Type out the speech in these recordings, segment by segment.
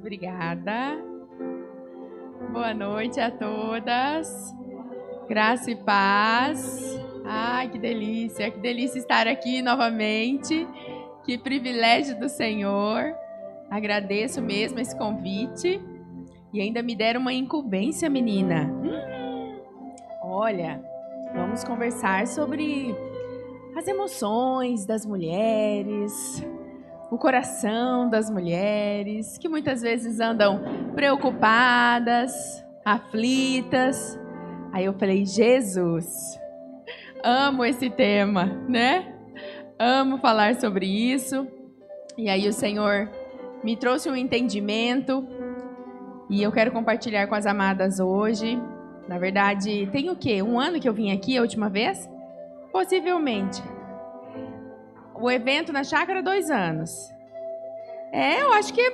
Obrigada. Boa noite a todas. Graça e paz. Ai, que delícia estar aqui novamente. Que privilégio do Senhor. Agradeço mesmo esse convite. E ainda me deram uma incumbência, menina. Olha, vamos conversar sobre as emoções das mulheres, o coração das mulheres, que muitas vezes andam preocupadas, aflitas. Aí eu falei, Jesus, amo esse tema, né? Amo falar sobre isso. E aí o Senhor me trouxe um entendimento e eu quero compartilhar com as amadas hoje. Na verdade, tem o quê? 1 ano que eu vim aqui a última vez? Possivelmente. O evento na chácara, 2 anos. Eu acho que é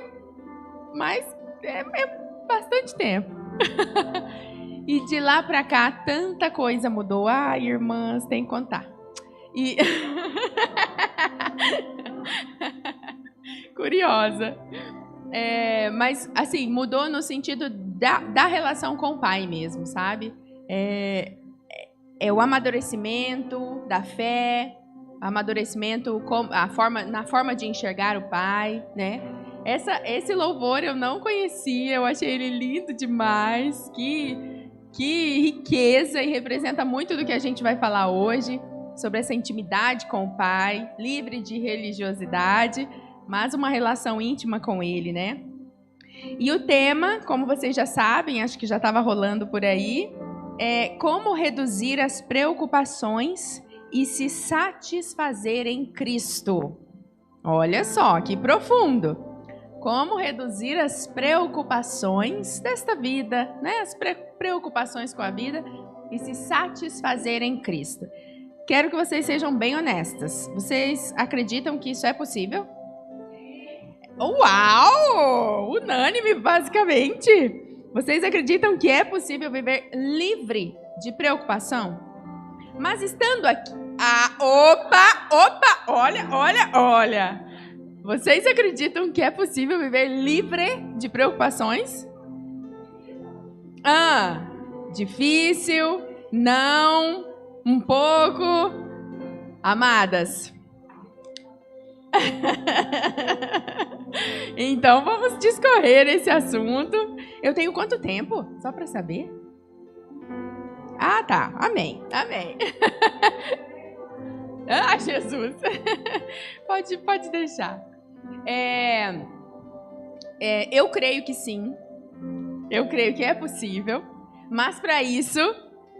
bastante tempo. E de lá pra cá, tanta coisa mudou. Ai, irmãs, tem que contar. E... Curiosa. Mas, assim, mudou no sentido da relação com o pai mesmo, sabe? O amadurecimento da fé, amadurecimento na forma de enxergar o pai, né? Esse louvor eu não conhecia, eu achei ele lindo demais, que riqueza, e representa muito do que a gente vai falar hoje, sobre essa intimidade com o pai, livre de religiosidade, mas uma relação íntima com ele, né? E o tema, como vocês já sabem, acho que já estava rolando por aí, é como reduzir as preocupações e se satisfazer em Cristo. Olha só, que profundo. Como reduzir as preocupações desta vida, né? As preocupações com a vida e se satisfazer em Cristo. Quero que vocês sejam bem honestas. Vocês acreditam que isso é possível? Uau! Unânime, basicamente. Vocês acreditam que é possível viver livre de preocupação? Mas estando aqui... Olha. Vocês acreditam que é possível viver livre de preocupações? Difícil? Não? Um pouco? Amadas? Então vamos discorrer esse assunto. Eu tenho quanto tempo? Só para saber. Tá. Amém. Jesus. Pode deixar. Eu creio que sim. Eu creio que é possível. Mas para isso,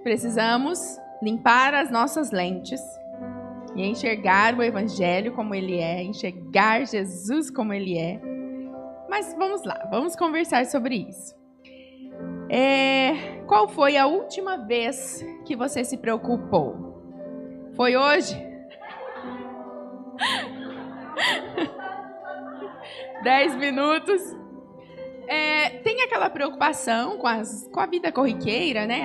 precisamos limpar as nossas lentes e enxergar o Evangelho como ele é, enxergar Jesus como ele é. Mas vamos lá, vamos conversar sobre isso. Qual foi a última vez que você se preocupou? Foi hoje? 10 minutos? Tem aquela preocupação com a vida corriqueira, né?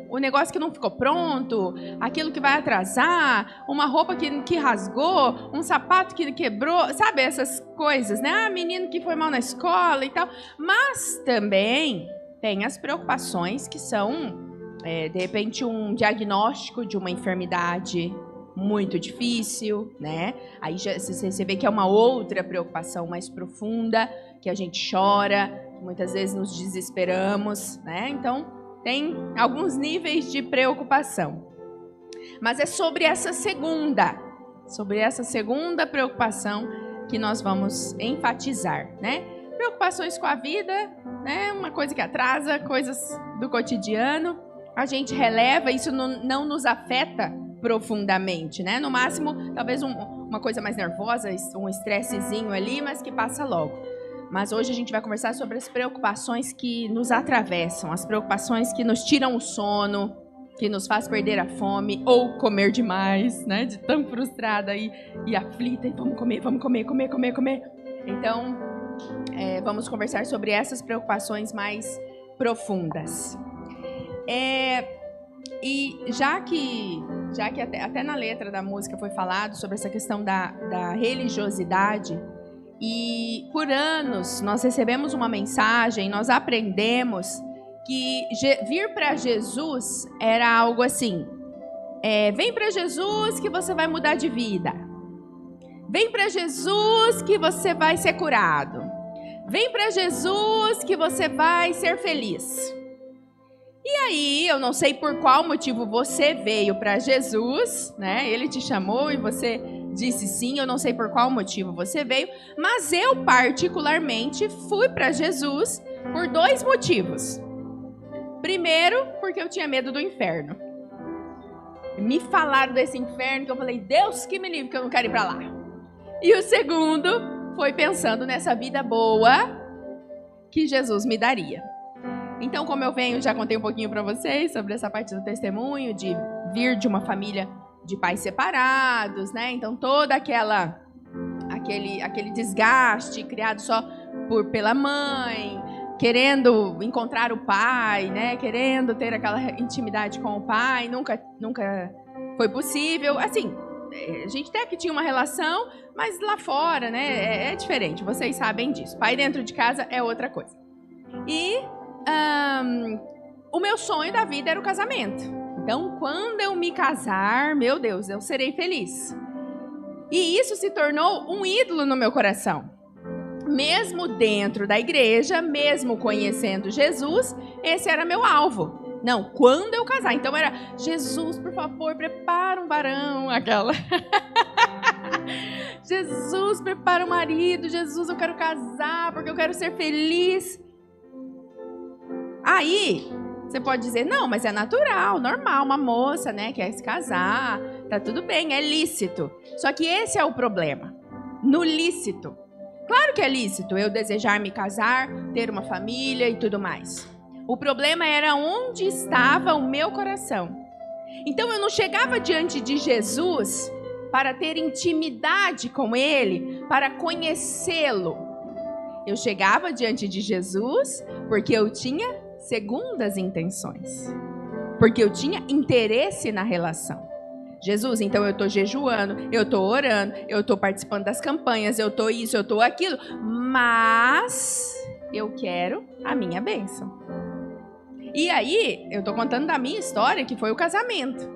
O negócio que não ficou pronto, aquilo que vai atrasar, uma roupa que rasgou, um sapato que quebrou, sabe? Essas coisas, né? Menino que foi mal na escola e tal. Mas também tem as preocupações que são, de repente, um diagnóstico de uma enfermidade muito difícil, né? Aí você vê que é uma outra preocupação mais profunda, que a gente chora, que muitas vezes nos desesperamos, né? Então, tem alguns níveis de preocupação. Mas é sobre essa segunda preocupação que nós vamos enfatizar, né? Preocupações com a vida, né? Uma coisa que atrasa, coisas do cotidiano. A gente releva, isso não nos afeta profundamente, né? No máximo, talvez uma coisa mais nervosa, um estressezinho ali, mas que passa logo. Mas hoje a gente vai conversar sobre as preocupações que nos atravessam, as preocupações que nos tiram o sono, que nos faz perder a fome ou comer demais, né? De tão frustrada e aflita, e vamos comer. Então, vamos conversar sobre essas preocupações mais profundas. E já que até na letra da música foi falado sobre essa questão da religiosidade, E por anos nós recebemos uma mensagem, nós aprendemos que vir para Jesus era algo assim: vem para Jesus que você vai mudar de vida. Vem para Jesus que você vai ser curado. Vem para Jesus que você vai ser feliz. E aí, eu não sei por qual motivo você veio para Jesus, né? Ele te chamou e você disse sim, eu não sei por qual motivo você veio, mas eu particularmente fui para Jesus por 2 motivos. Primeiro, porque eu tinha medo do inferno. Me falaram desse inferno que eu falei, Deus que me livre, que eu não quero ir para lá. E o segundo foi pensando nessa vida boa que Jesus me daria. Então, como eu venho, já contei um pouquinho para vocês sobre essa parte do testemunho, de vir de uma família de pais separados, né? Então, todo aquele desgaste criado só pela mãe, querendo encontrar o pai, né? Querendo ter aquela intimidade com o pai, nunca foi possível. Assim, a gente até que tinha uma relação, mas lá fora, né? É diferente, vocês sabem disso. Pai dentro de casa é outra coisa. E o meu sonho da vida era o casamento. Então, quando eu me casar, meu Deus, eu serei feliz. E isso se tornou um ídolo no meu coração. Mesmo dentro da igreja, mesmo conhecendo Jesus, esse era meu alvo. Não, quando eu casar. Então era, Jesus, por favor, prepara um varão, aquela. Jesus, prepara um marido. Jesus, eu quero casar porque eu quero ser feliz. Aí, você pode dizer, não, mas é natural, normal, uma moça, né, quer se casar, tá tudo bem, é lícito. Só que esse é o problema, no lícito. Claro que é lícito eu desejar me casar, ter uma família e tudo mais. O problema era onde estava o meu coração. Então eu não chegava diante de Jesus para ter intimidade com Ele, para conhecê-lo. Eu chegava diante de Jesus porque eu tinha segundas intenções. Porque eu tinha interesse na relação. Jesus, então eu estou jejuando, eu estou orando, eu estou participando das campanhas, eu estou isso, eu estou aquilo, mas eu quero a minha bênção. E aí, eu estou contando da minha história, que foi o casamento.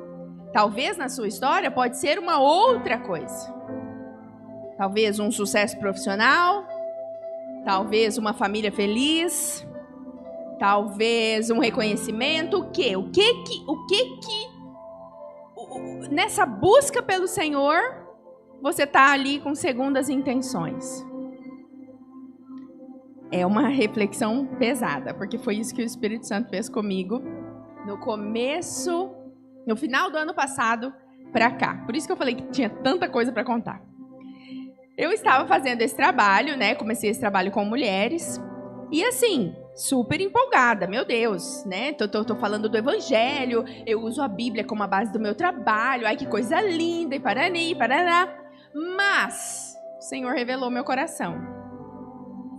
Talvez na sua história pode ser uma outra coisa. Talvez um sucesso profissional, talvez uma família feliz, talvez um reconhecimento. O que nessa busca pelo Senhor, você está ali com segundas intenções? É uma reflexão pesada, porque foi isso que o Espírito Santo fez comigo no final do ano passado para cá. Por isso que eu falei que tinha tanta coisa para contar. Eu estava fazendo esse trabalho, né? Comecei esse trabalho com mulheres e assim, super empolgada, meu Deus, né? Tô falando do Evangelho, eu uso a Bíblia como a base do meu trabalho, ai que coisa linda, e parani, parará. Mas o Senhor revelou meu coração.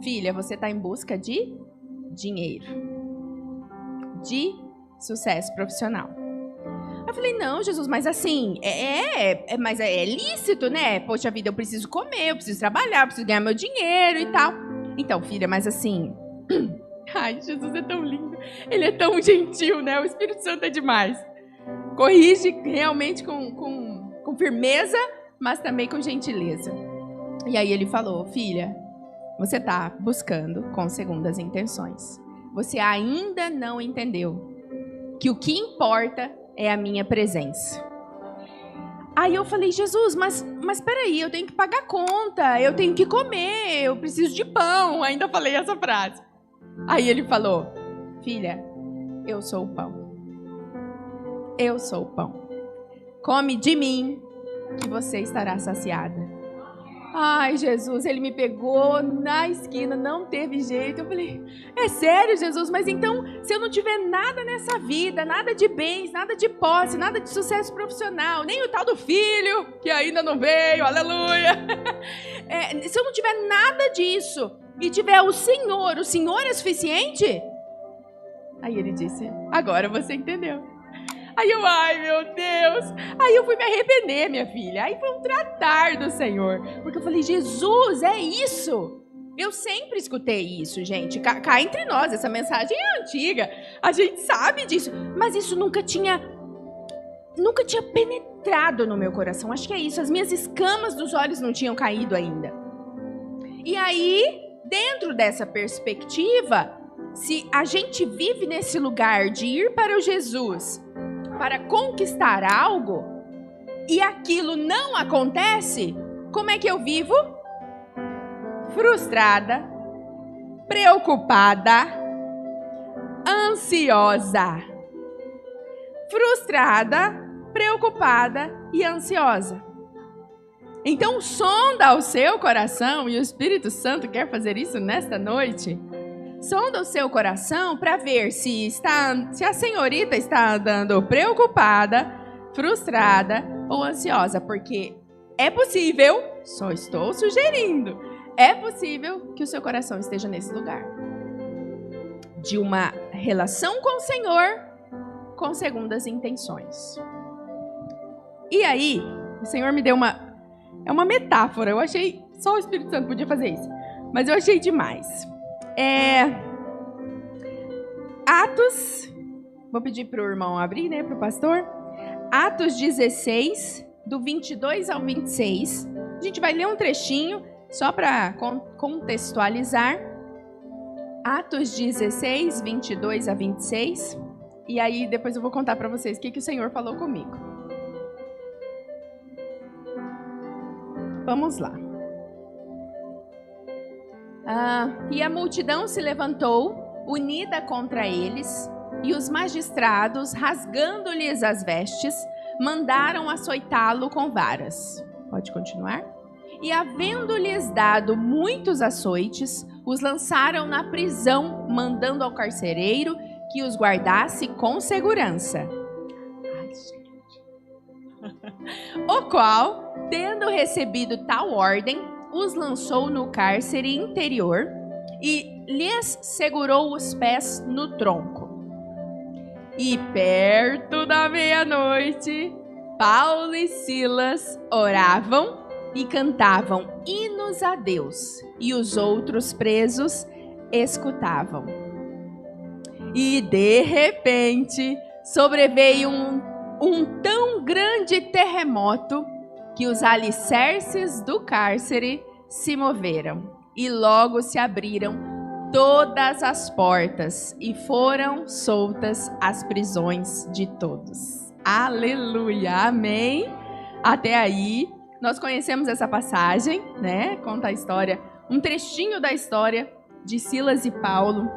Filha, você está em busca de dinheiro, de sucesso profissional. Eu falei, não, Jesus, mas assim, mas é lícito, né? Poxa vida, eu preciso comer, eu preciso trabalhar, eu preciso ganhar meu dinheiro e tal. Então, filha, mas assim... Ai, Jesus é tão lindo. Ele é tão gentil, né? O Espírito Santo é demais. Corrige realmente com firmeza, mas também com gentileza. E aí ele falou, filha, você está buscando com segundas intenções. Você ainda não entendeu que o que importa é a minha presença. Aí eu falei, Jesus, mas peraí, eu tenho que pagar conta, eu tenho que comer, eu preciso de pão. Ainda falei essa frase. Aí ele falou, filha, eu sou o pão. Eu sou o pão. Come de mim que você estará saciada. Ai, Jesus, ele me pegou na esquina, não teve jeito. Eu falei, é sério, Jesus? Mas então, se eu não tiver nada nessa vida, nada de bens, nada de posse, nada de sucesso profissional, nem o tal do filho, que ainda não veio, aleluia. Se eu não tiver nada disso e tiver o Senhor é suficiente? Aí ele disse, agora você entendeu. Aí eu, ai meu Deus. Aí eu fui me arrepender, minha filha. Aí foi um tratar do Senhor. Porque eu falei, Jesus, é isso. Eu sempre escutei isso, gente. Cá entre nós, essa mensagem é antiga. A gente sabe disso. Mas isso nunca tinha penetrado no meu coração. Acho que é isso. As minhas escamas dos olhos não tinham caído ainda. E aí, dentro dessa perspectiva, se a gente vive nesse lugar de ir para o Jesus para conquistar algo e aquilo não acontece, como é que eu vivo? Frustrada, preocupada, ansiosa. Frustrada, preocupada e ansiosa. Então, sonda o seu coração, e o Espírito Santo quer fazer isso nesta noite. Sonda o seu coração para ver se a senhorita está andando preocupada, frustrada ou ansiosa, porque é possível, só estou sugerindo, é possível que o seu coração esteja nesse lugar de uma relação com o Senhor com segundas intenções. E aí, o Senhor me deu uma metáfora. Eu achei, só o Espírito Santo podia fazer isso, mas eu achei demais. Atos, vou pedir para o irmão abrir, né, para o pastor. Atos 16, do 22 ao 26. A gente vai ler um trechinho, só para contextualizar. Atos 16, 22 a 26. E aí, depois eu vou contar para vocês o que o Senhor falou comigo. Vamos lá. E a multidão se levantou, unida contra eles, e os magistrados, rasgando-lhes as vestes, mandaram açoitá-lo com varas. Pode continuar? E havendo-lhes dado muitos açoites, os lançaram na prisão, mandando ao carcereiro que os guardasse com segurança. Ai, gente. O qual, tendo recebido tal ordem, os lançou no cárcere interior e lhes segurou os pés no tronco. E perto da meia-noite, Paulo e Silas oravam e cantavam hinos a Deus, e os outros presos escutavam. E de repente sobreveio um tão grande terremoto que os alicerces do cárcere se moveram, e logo se abriram todas as portas, e foram soltas as prisões de todos. Aleluia, amém. Até aí, nós conhecemos essa passagem, né? Conta a história, um trechinho da história de Silas e Paulo,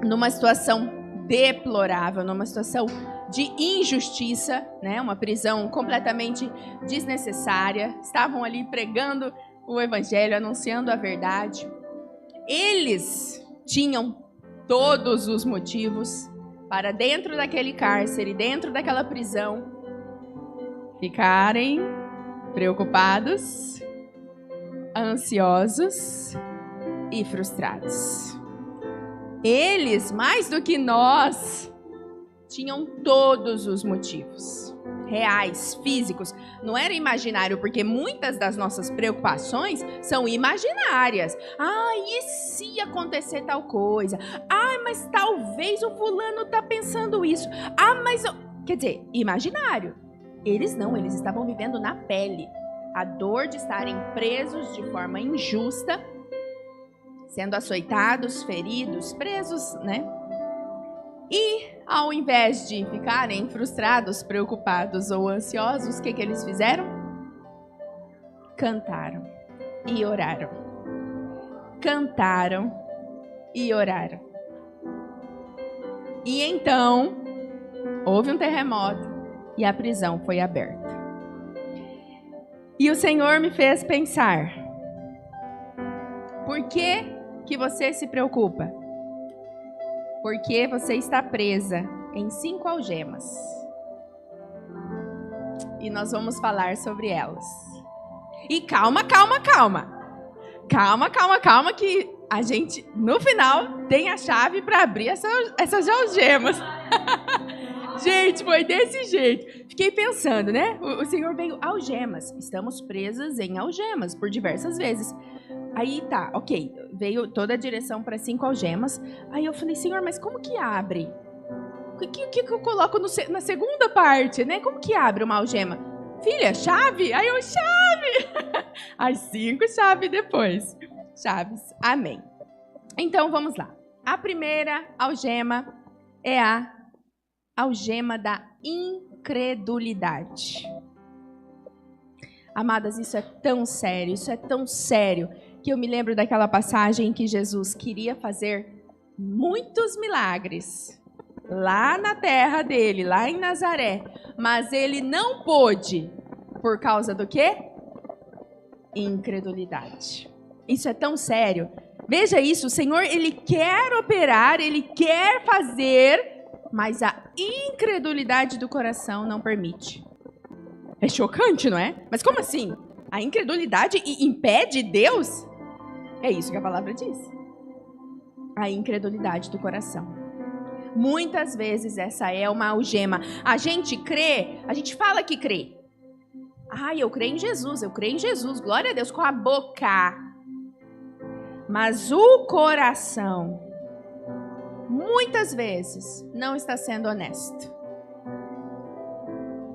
numa situação deplorável, numa situação de injustiça, né? Uma prisão completamente desnecessária. Estavam ali pregando o evangelho, anunciando a verdade. Eles tinham todos os motivos para, dentro daquele cárcere, dentro daquela prisão, ficarem preocupados, ansiosos e frustrados. Eles, mais do que nós, tinham todos os motivos reais, físicos. Não era imaginário, porque muitas das nossas preocupações são imaginárias. E se acontecer tal coisa? Mas talvez o fulano tá pensando isso. Quer dizer, imaginário. Eles não, eles estavam vivendo na pele a dor de estarem presos de forma injusta, sendo açoitados, feridos, presos, né? E, ao invés de ficarem frustrados, preocupados ou ansiosos, o que eles fizeram? Cantaram e oraram. Cantaram e oraram. E então, houve um terremoto e a prisão foi aberta. E o Senhor me fez pensar: por que você se preocupa? Porque você está presa em 5 algemas. E nós vamos falar sobre elas. E calma, que a gente, no final, tem a chave para abrir essas algemas. Gente, foi desse jeito. Fiquei pensando, né? O Senhor veio algemas. Estamos presas em algemas por diversas vezes. Aí tá, ok. Veio toda a direção para 5 algemas. Aí eu falei, Senhor, mas como que abre? O que eu coloco na segunda parte, né? Como que abre uma algema? Filha, chave? Aí eu, chave! As 5 chaves depois. Chaves. Amém. Então, vamos lá. A primeira algema é a algema da incredulidade. Amadas, isso é tão sério, que eu me lembro daquela passagem em que Jesus queria fazer muitos milagres lá na terra dele, lá em Nazaré, mas ele não pôde, por causa do quê? Incredulidade. Isso é tão sério. Veja isso, o Senhor, ele quer operar, ele quer fazer, mas a incredulidade do coração não permite. É chocante, não é? Mas como assim? A incredulidade impede Deus? É isso que a palavra diz. A incredulidade do coração. Muitas vezes essa é uma algema. A gente crê, a gente fala que crê. Eu creio em Jesus, glória a Deus, com a boca. Mas o coração, muitas vezes, não está sendo honesto.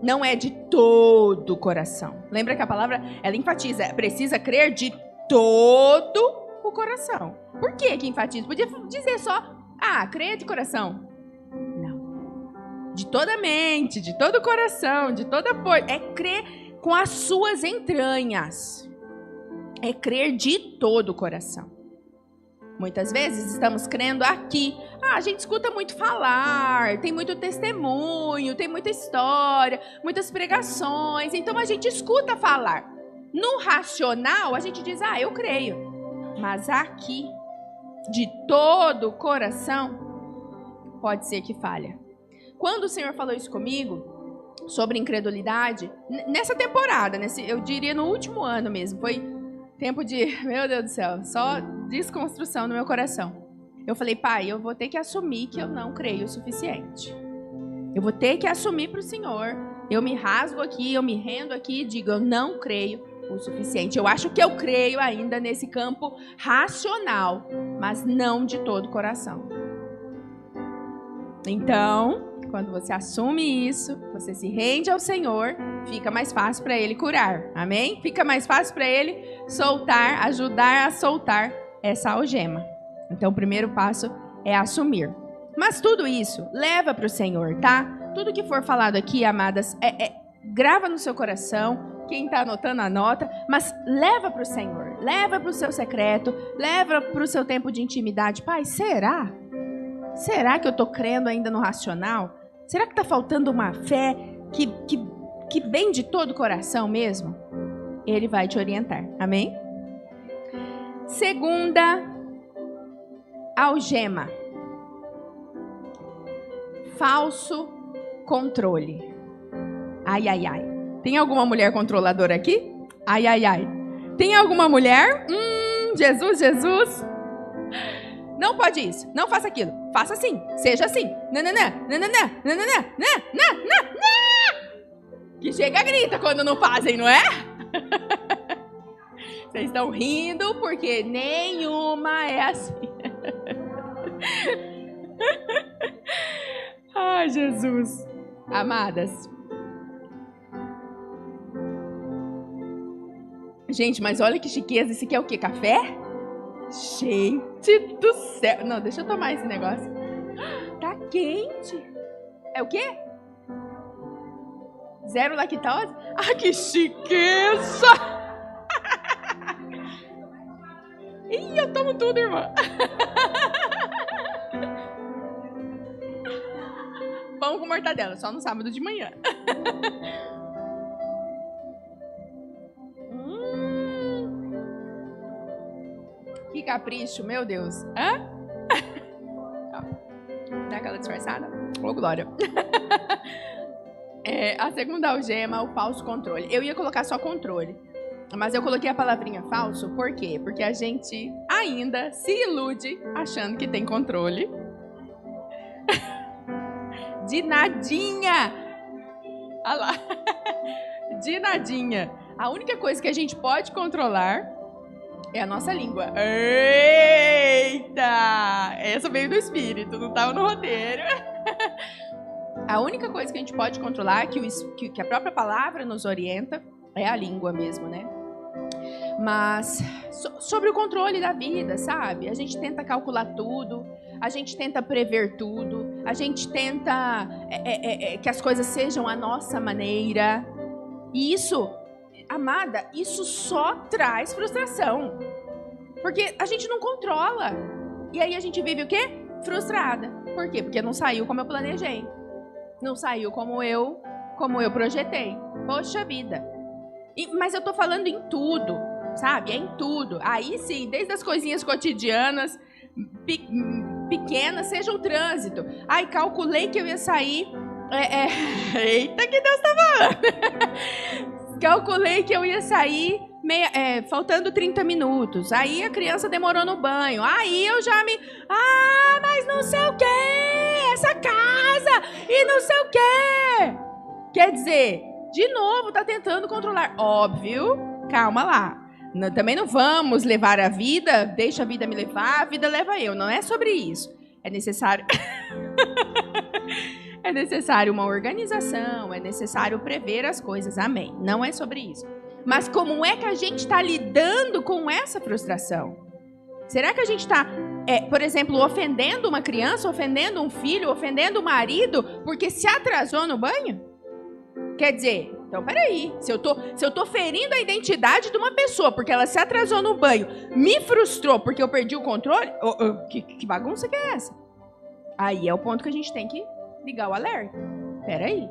Não é de todo o coração. Lembra que a palavra, ela enfatiza, precisa crer de todo o coração. Por que enfatiza? Podia dizer só, crer de coração. Não. De toda a mente, de todo o coração, de toda a força. É crer com as suas entranhas. É crer de todo o coração. Muitas vezes estamos crendo aqui. A gente escuta muito falar, tem muito testemunho, tem muita história, muitas pregações. Então a gente escuta falar. No racional, a gente diz, eu creio. Mas aqui, de todo o coração, pode ser que falha. Quando o Senhor falou isso comigo, sobre incredulidade, nessa temporada, eu diria no último ano mesmo, foi tempo de, meu Deus do céu, só desconstrução no meu coração. Eu falei, Pai, eu vou ter que assumir que eu não creio o suficiente. Eu vou ter que assumir para o Senhor. Eu me rasgo aqui, eu me rendo aqui e digo, eu não creio o suficiente. Eu acho que eu creio ainda nesse campo racional, mas não de todo o coração. Então, quando você assume isso, você se rende ao Senhor, fica mais fácil para Ele curar. Amém? Fica mais fácil para Ele soltar, ajudar a soltar essa algema. Então, o primeiro passo é assumir. Mas tudo isso leva para o Senhor, tá? Tudo que for falado aqui, amadas, grava no seu coração. Quem está anotando, anota. Mas leva para o Senhor. Leva para o seu secreto. Leva para o seu tempo de intimidade. Pai, será? Será que eu estou crendo ainda no racional? Será que está faltando uma fé que vem de todo o coração mesmo? Ele vai te orientar. Amém? Segunda algema. Falso controle. Ai, ai, ai. Tem alguma mulher controladora aqui? Ai, ai, ai. Tem alguma mulher? Jesus, Jesus. Não pode isso. Não faça aquilo. Faça assim. Seja assim. Que chega e grita quando não fazem, não é? Vocês estão rindo porque nenhuma é assim. Ai, Jesus. Amadas. Gente, mas olha que chiqueza. Esse aqui é o quê? Café? Gente do céu. Não, deixa eu tomar esse negócio. Tá quente. É o quê? Zero lactose? Ah, que chiqueza. Ih, eu tomo tudo, irmã. Pão com mortadela, só no sábado de manhã. Que capricho, meu Deus. Hã? Dá aquela disfarçada? Ô, glória. A segunda algema, o falso controle. Eu ia colocar só controle, mas eu coloquei a palavrinha falso, por quê? Porque a gente ainda se ilude achando que tem controle De nadinha. Olha lá. De nadinha. A única coisa que a gente pode controlar é a nossa língua. Eita! Essa veio do Espírito, não estava no roteiro. A única coisa que a gente pode controlar, que a própria palavra nos orienta, é a língua mesmo, né? Mas sobre o controle da vida, sabe? A gente tenta calcular tudo, a gente tenta prever tudo, a gente tenta que as coisas sejam a nossa maneira. E isso, amada, isso só traz frustração. Porque a gente não controla. E aí a gente vive o quê? Frustrada. Por quê? Porque não saiu como eu planejei. Não saiu como eu projetei. Poxa vida. Mas eu tô falando em tudo, sabe? É em tudo. Aí sim, desde as coisinhas cotidianas, pequenas, seja o trânsito. Ai, calculei que eu ia sair... Eita, que Deus tá falando. Calculei que eu ia sair faltando 30 minutos. Aí a criança demorou no banho. Aí eu já me... Ah, mas não sei o quê. Essa casa e não sei o quê. Quer dizer, de novo, tá tentando controlar. Óbvio, calma lá. Também não vamos levar a vida, deixa a vida me levar, a vida leva eu. Não é sobre isso. É necessário... É necessário uma organização, é necessário prever as coisas, amém. Não é sobre isso. Mas como é que a gente está lidando com essa frustração? Será que a gente está, por exemplo, ofendendo uma criança, ofendendo um filho, ofendendo o marido, porque se atrasou no banho? Quer dizer, então peraí, se eu tô ferindo a identidade de uma pessoa porque ela se atrasou no banho, me frustrou porque eu perdi o controle, que bagunça que é essa? Aí é o ponto que a gente tem que ligar o alerta. Peraí.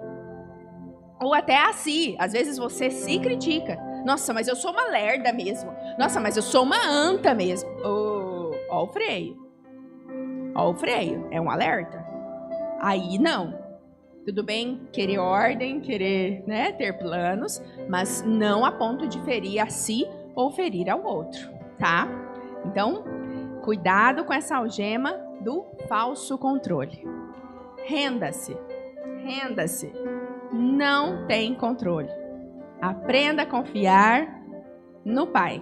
Ou até assim, às vezes você se critica. Nossa, mas eu sou uma lerda mesmo. Nossa, mas eu sou uma anta mesmo. Ó o freio. Ó o freio. É um alerta. Aí não. Tudo bem querer ordem, querer, né, ter planos, mas não a ponto de ferir a si ou ferir ao outro, tá? Então, cuidado com essa algema do falso controle. Renda-se. Renda-se. Não tem controle. Aprenda a confiar no Pai.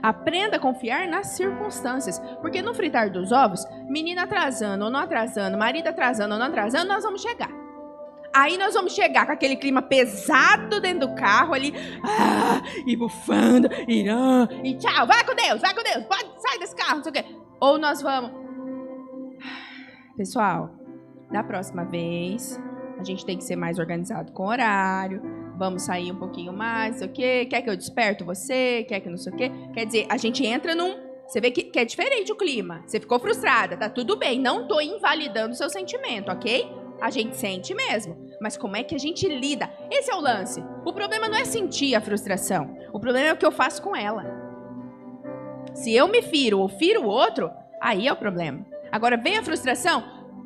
Aprenda a confiar nas circunstâncias. Porque no fritar dos ovos, menina atrasando ou não atrasando, marido atrasando ou não atrasando, nós vamos chegar. Aí nós vamos chegar com aquele clima pesado dentro do carro ali, e bufando, e tchau, vai com Deus, pode sair desse carro, não sei o quê. Ou nós vamos... Pessoal, da próxima vez, a gente tem que ser mais organizado com o horário, vamos sair um pouquinho mais, não sei o quê, quer que eu desperto você, quer que não sei o quê. Quer dizer, a gente entra num... Você vê que é diferente o clima, você ficou frustrada, tá tudo bem, não tô invalidando o seu sentimento, ok? A gente sente mesmo, mas como é que a gente lida? Esse é o lance. O problema não é sentir a frustração, o problema é o que eu faço com ela. Se eu me firo ou firo o outro, aí é o problema. Agora, vem a frustração...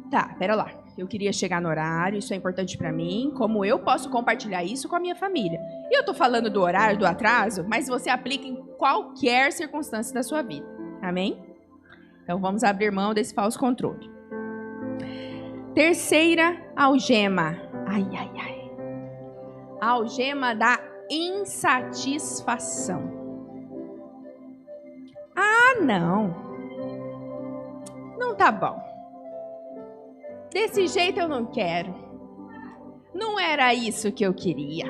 Tá, pera lá. Eu queria chegar no horário, isso é importante pra mim. Como eu posso compartilhar isso com a minha família? E eu tô falando do horário, do atraso, mas você aplica em qualquer circunstância da sua vida. Amém? Então vamos abrir mão desse falso controle. Terceira algema. A algema da insatisfação. Ah, não. Não tá bom. Desse jeito eu não quero. Não era isso que eu queria.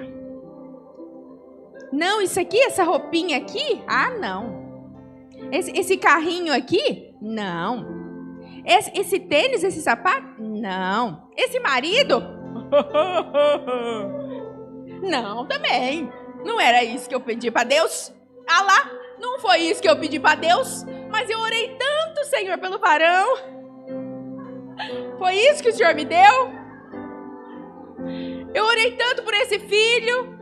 Não, isso aqui, essa roupinha aqui? Ah, não. Esse carrinho aqui? Não. Esse tênis, esse sapato? Não. Esse marido? Não, também. Não era isso que eu pedi para Deus. Ah lá, não foi isso que eu pedi para Deus. Mas eu orei tanto, Senhor, pelo varão. Foi isso que o Senhor me deu? Eu orei tanto por esse filho.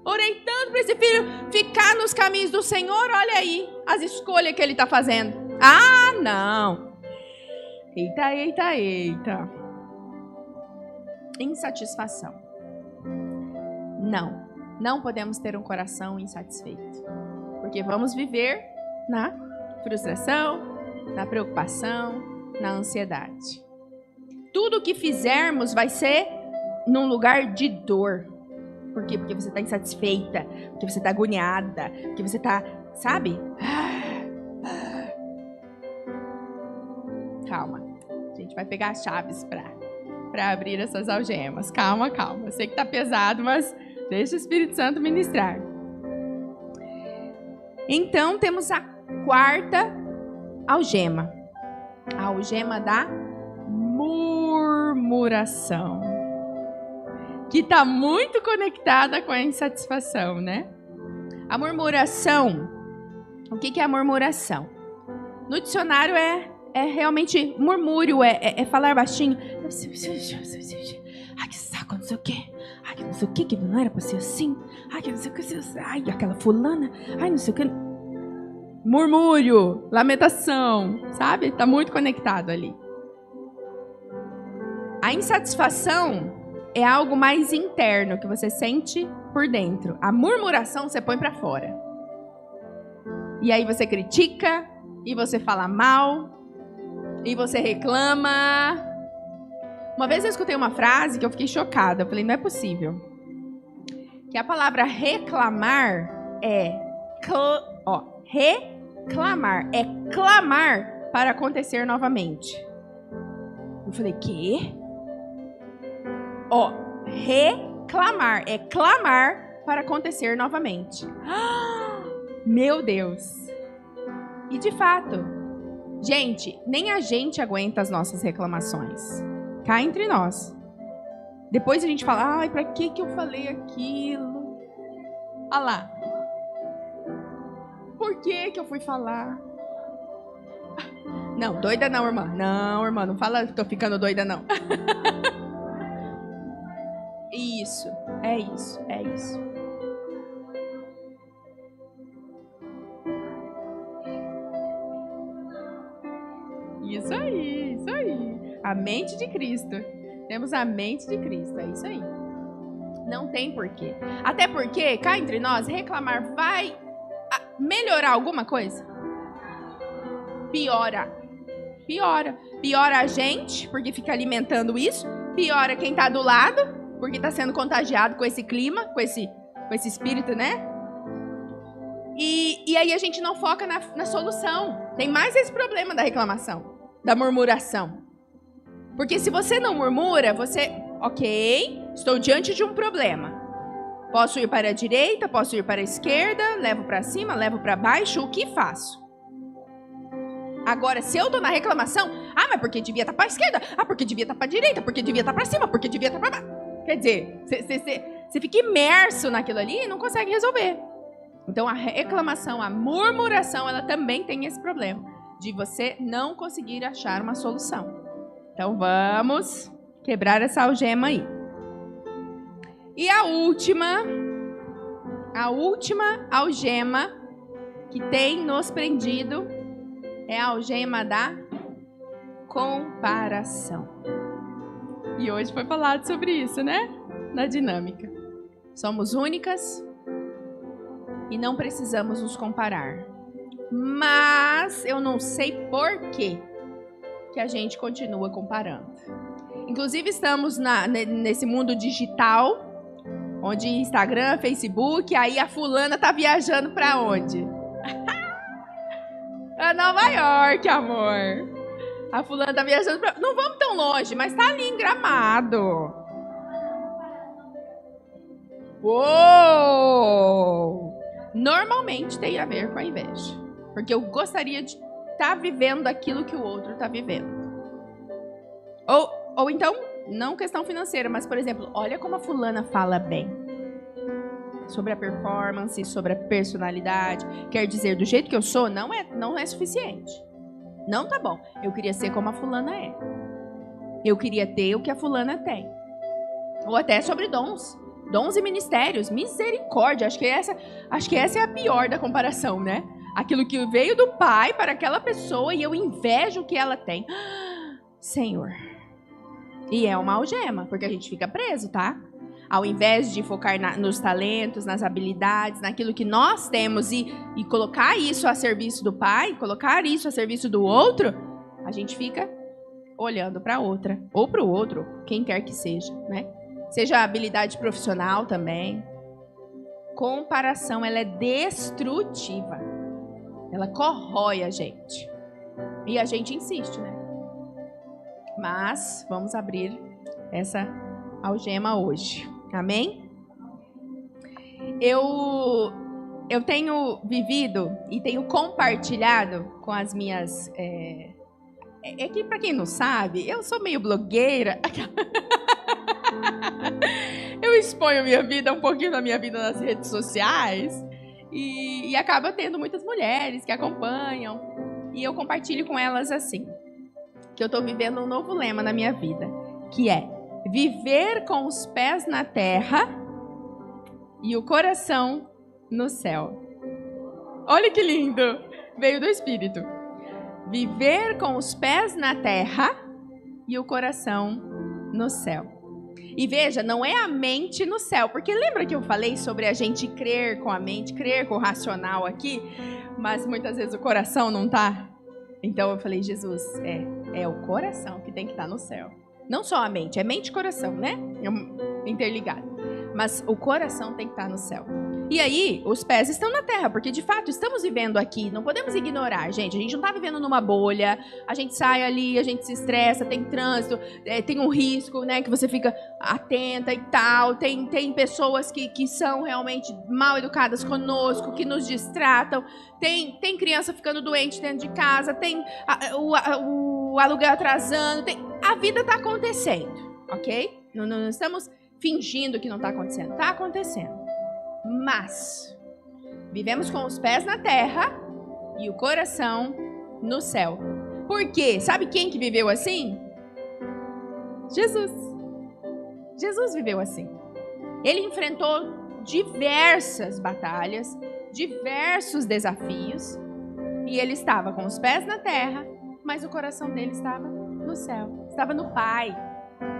Orei tanto por esse filho ficar nos caminhos do Senhor. Olha aí as escolhas que ele está fazendo. Ah, não. Eita. Insatisfação. Não podemos ter um coração insatisfeito. Porque vamos viver na frustração, na preocupação, na ansiedade. tudo que fizermos vai ser num lugar de dor. Por quê? Porque você está insatisfeita, porque você está agoniada, porque você está, sabe? Calma. A gente vai pegar as chaves para abrir essas algemas. Calma, calma. Eu sei que está pesado, mas deixa o Espírito Santo ministrar. Então, temos a quarta algema. A algema da murmuração. Que está muito conectada com a insatisfação, né? A murmuração. O que é a murmuração? No dicionário é realmente murmúrio, é falar baixinho. Ai, que saco, não sei o quê. Ai, que não sei o quê, que não era pra ser assim. Ai, que não sei o quê. Ai, aquela fulana. Ai, não sei o quê. Murmúrio, lamentação, sabe? Tá muito conectado ali. A insatisfação é algo mais interno que você sente por dentro. A murmuração você põe pra fora. E aí você critica, e você fala mal, e você reclama. Uma vez eu escutei uma frase que eu fiquei chocada. Eu falei, não é possível. Que a palavra reclamar é... reclamar. É clamar para acontecer novamente. Eu falei, quê? Reclamar. É clamar para acontecer novamente. Meu Deus. E de fato, gente, nem a gente aguenta as nossas reclamações. Cá entre nós. Depois a gente fala, ai, pra que eu falei aquilo? Olha lá. Por que eu fui falar? Não, doida não, irmã. Não, irmã, não fala que tô ficando doida, não. Isso, é isso, é isso. Isso aí, isso aí. A mente de Cristo. Temos a mente de Cristo, é isso aí. Não tem porquê. Até porque, cá entre nós, reclamar vai melhorar alguma coisa? Piora. Piora. Piora a gente, porque fica alimentando isso. Piora quem tá do lado, porque tá sendo contagiado com esse clima, com esse espírito, né? E aí a gente não foca na solução. Tem mais esse problema da reclamação, da murmuração. Porque se você não murmura, você... Ok, estou diante de um problema. Posso ir para a direita, posso ir para a esquerda, levo para cima, levo para baixo, o que faço? Agora, se eu tô na reclamação, mas porque devia estar para a esquerda, porque devia estar para a direita, porque devia estar para cima, porque devia estar para baixo. Quer dizer, você fica imerso naquilo ali e não consegue resolver. Então, a reclamação, a murmuração, ela também tem esse problema de você não conseguir achar uma solução. Então, vamos quebrar essa algema aí. E a última algema que tem nos prendido é a algema da comparação. E hoje foi falado sobre isso, né? Na dinâmica. Somos únicas e não precisamos nos comparar. Mas eu não sei por quê que a gente continua comparando. Inclusive, estamos nesse mundo digital, onde Instagram, Facebook, aí a fulana tá viajando pra onde? Pra Nova York, amor. A fulana tá viajando pra... Não vamos tão longe, mas tá ali em Gramado. Uou! Normalmente tem a ver com a inveja. Porque eu gostaria de estar vivendo aquilo que o outro está vivendo. Ou então, não questão financeira, mas, por exemplo, olha como a fulana fala bem. Sobre a performance, sobre a personalidade. Quer dizer, do jeito que eu sou, não é suficiente. Não tá bom. Eu queria ser como a fulana é. Eu queria ter o que a fulana tem. Ou até sobre dons. Dons e ministérios. Misericórdia. Acho que essa é a pior da comparação, né? Aquilo que veio do Pai para aquela pessoa e eu invejo o que ela tem. Senhor. E é uma algema, porque a gente fica preso, tá? Ao invés de focar nos talentos, nas habilidades, naquilo que nós temos e colocar isso a serviço do Pai, colocar isso a serviço do outro, a gente fica olhando para outra, ou para o outro, quem quer que seja, né? Seja habilidade profissional também. Comparação, ela é destrutiva. Ela corrói a gente. E a gente insiste, né? Mas vamos abrir essa algema hoje. Amém? Eu tenho vivido e tenho compartilhado com as minhas... É que, para quem não sabe, eu sou meio blogueira. Eu exponho minha vida, um pouquinho da minha vida nas redes sociais. E acaba tendo muitas mulheres que acompanham. E eu compartilho com elas assim. Que eu estou vivendo um novo lema na minha vida. Que é viver com os pés na terra e o coração no céu. Olha que lindo! Veio do Espírito. Viver com os pés na terra e o coração no céu. E veja, não é a mente no céu, porque lembra que eu falei sobre a gente crer com a mente, crer com o racional aqui, mas muitas vezes o coração não tá? Então eu falei, Jesus, é o coração que tem que estar no céu. Não só a mente, é mente e coração, né? Interligado. Mas o coração tem que estar no céu. E aí, os pés estão na terra, porque de fato estamos vivendo aqui, não podemos ignorar, gente. A gente não está vivendo numa bolha, a gente sai ali, a gente se estressa, tem trânsito, tem um risco, né, que você fica atenta e tal. Tem pessoas que são realmente mal educadas conosco, que nos distratam. Tem criança ficando doente dentro de casa, tem o aluguel atrasando, a vida está acontecendo, ok? Não estamos fingindo que não está acontecendo, está acontecendo. Mas vivemos com os pés na terra e o coração no céu. Por quê? Sabe quem que viveu assim? Jesus. Jesus viveu assim. Ele enfrentou diversas batalhas, diversos desafios, e ele estava com os pés na terra, mas o coração dele estava no céu, estava no Pai.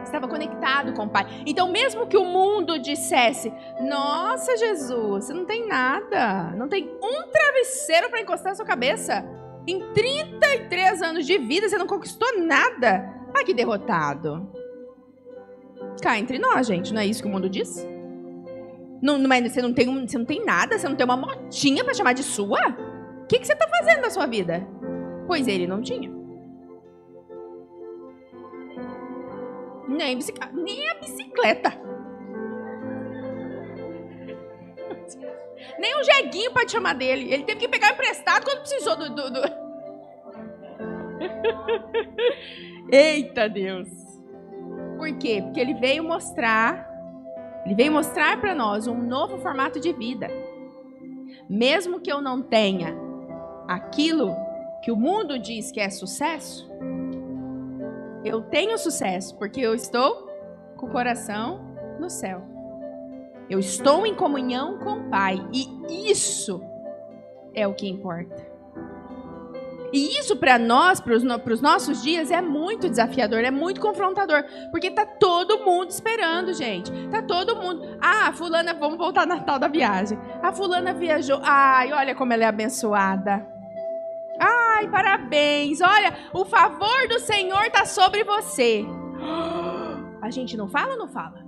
Estava conectado com o Pai. Então, mesmo que o mundo dissesse: nossa, Jesus, você não tem nada, não tem um travesseiro para encostar na sua cabeça. Em 33 anos de vida, você não conquistou nada. Ah, que derrotado. Cá entre nós, gente, não é isso que o mundo diz? Não, mas você não tem nada, você não tem uma motinha para chamar de sua? O que você está fazendo na sua vida? Pois ele não tinha. Nem a bicicleta. Nem um jeguinho pode chamar dele. Ele teve que pegar emprestado quando precisou do... Eita Deus. Por quê? Porque ele veio mostrar para nós um novo formato de vida. Mesmo que eu não tenha aquilo que o mundo diz que é sucesso, eu tenho sucesso, porque eu estou com o coração no céu. Eu estou em comunhão com o Pai. E isso é o que importa. E isso para nós, para os nossos dias, é muito desafiador, é muito confrontador. Porque tá todo mundo esperando, gente. Tá todo mundo... Ah, fulana, vamos voltar na tal da viagem. A fulana viajou. Ai, olha como ela é abençoada. Ai, parabéns. Olha, o favor do Senhor está sobre você. A gente não fala ou não fala?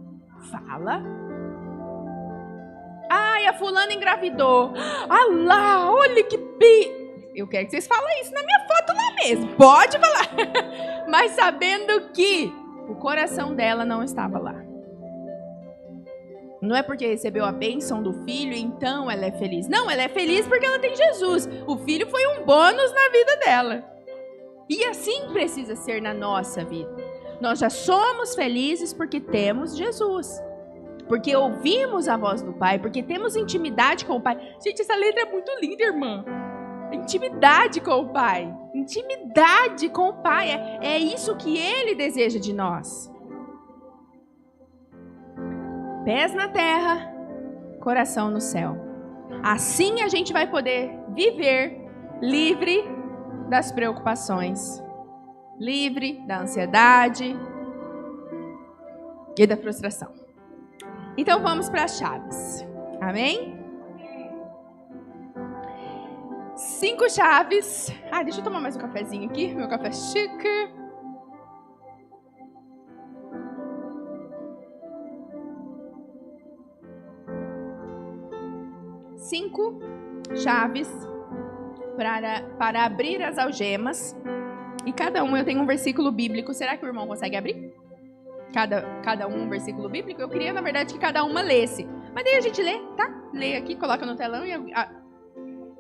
Fala. Ai, a fulana engravidou. Ah lá, olha que Eu quero que vocês falem isso na minha foto lá mesmo. Pode falar. Mas sabendo que o coração dela não estava lá. Não é porque recebeu a bênção do filho, então ela é feliz. Não, ela é feliz porque ela tem Jesus. O filho foi um bônus na vida dela. E assim precisa ser na nossa vida. Nós já somos felizes porque temos Jesus. Porque ouvimos a voz do Pai, porque temos intimidade com o Pai. Gente, essa letra é muito linda, irmã. Intimidade com o Pai. Intimidade com o Pai. É isso que Ele deseja de nós. Pés na terra, coração no céu. Assim a gente vai poder viver livre das preocupações, livre da ansiedade e da frustração. Então vamos para as chaves. Amém? 5 chaves. Deixa eu tomar mais um cafezinho aqui. Meu café chique. 5 chaves para abrir as algemas. E cada um eu tenho um versículo bíblico. Será que o irmão consegue abrir? Cada um versículo bíblico? Eu queria, na verdade, que cada uma lesse. Mas daí a gente lê, tá? Lê aqui, coloca no telão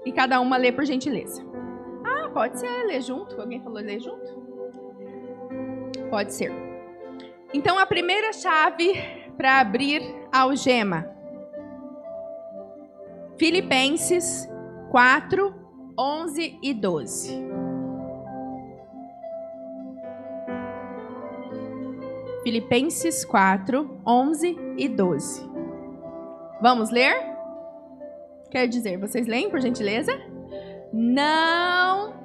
e cada uma lê por gentileza. Ah, pode ser ler junto. Alguém falou ler junto? Pode ser. Então, a primeira chave para abrir a algema. Filipenses 4, 11 e 12. Filipenses 4, 11 e 12. Vamos ler? Quer dizer, vocês leem, por gentileza? Não.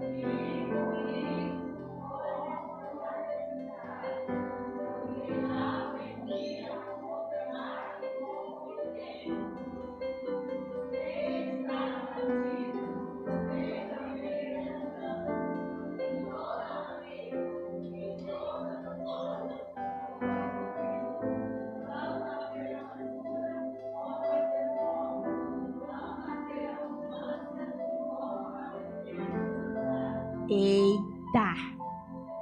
Eita!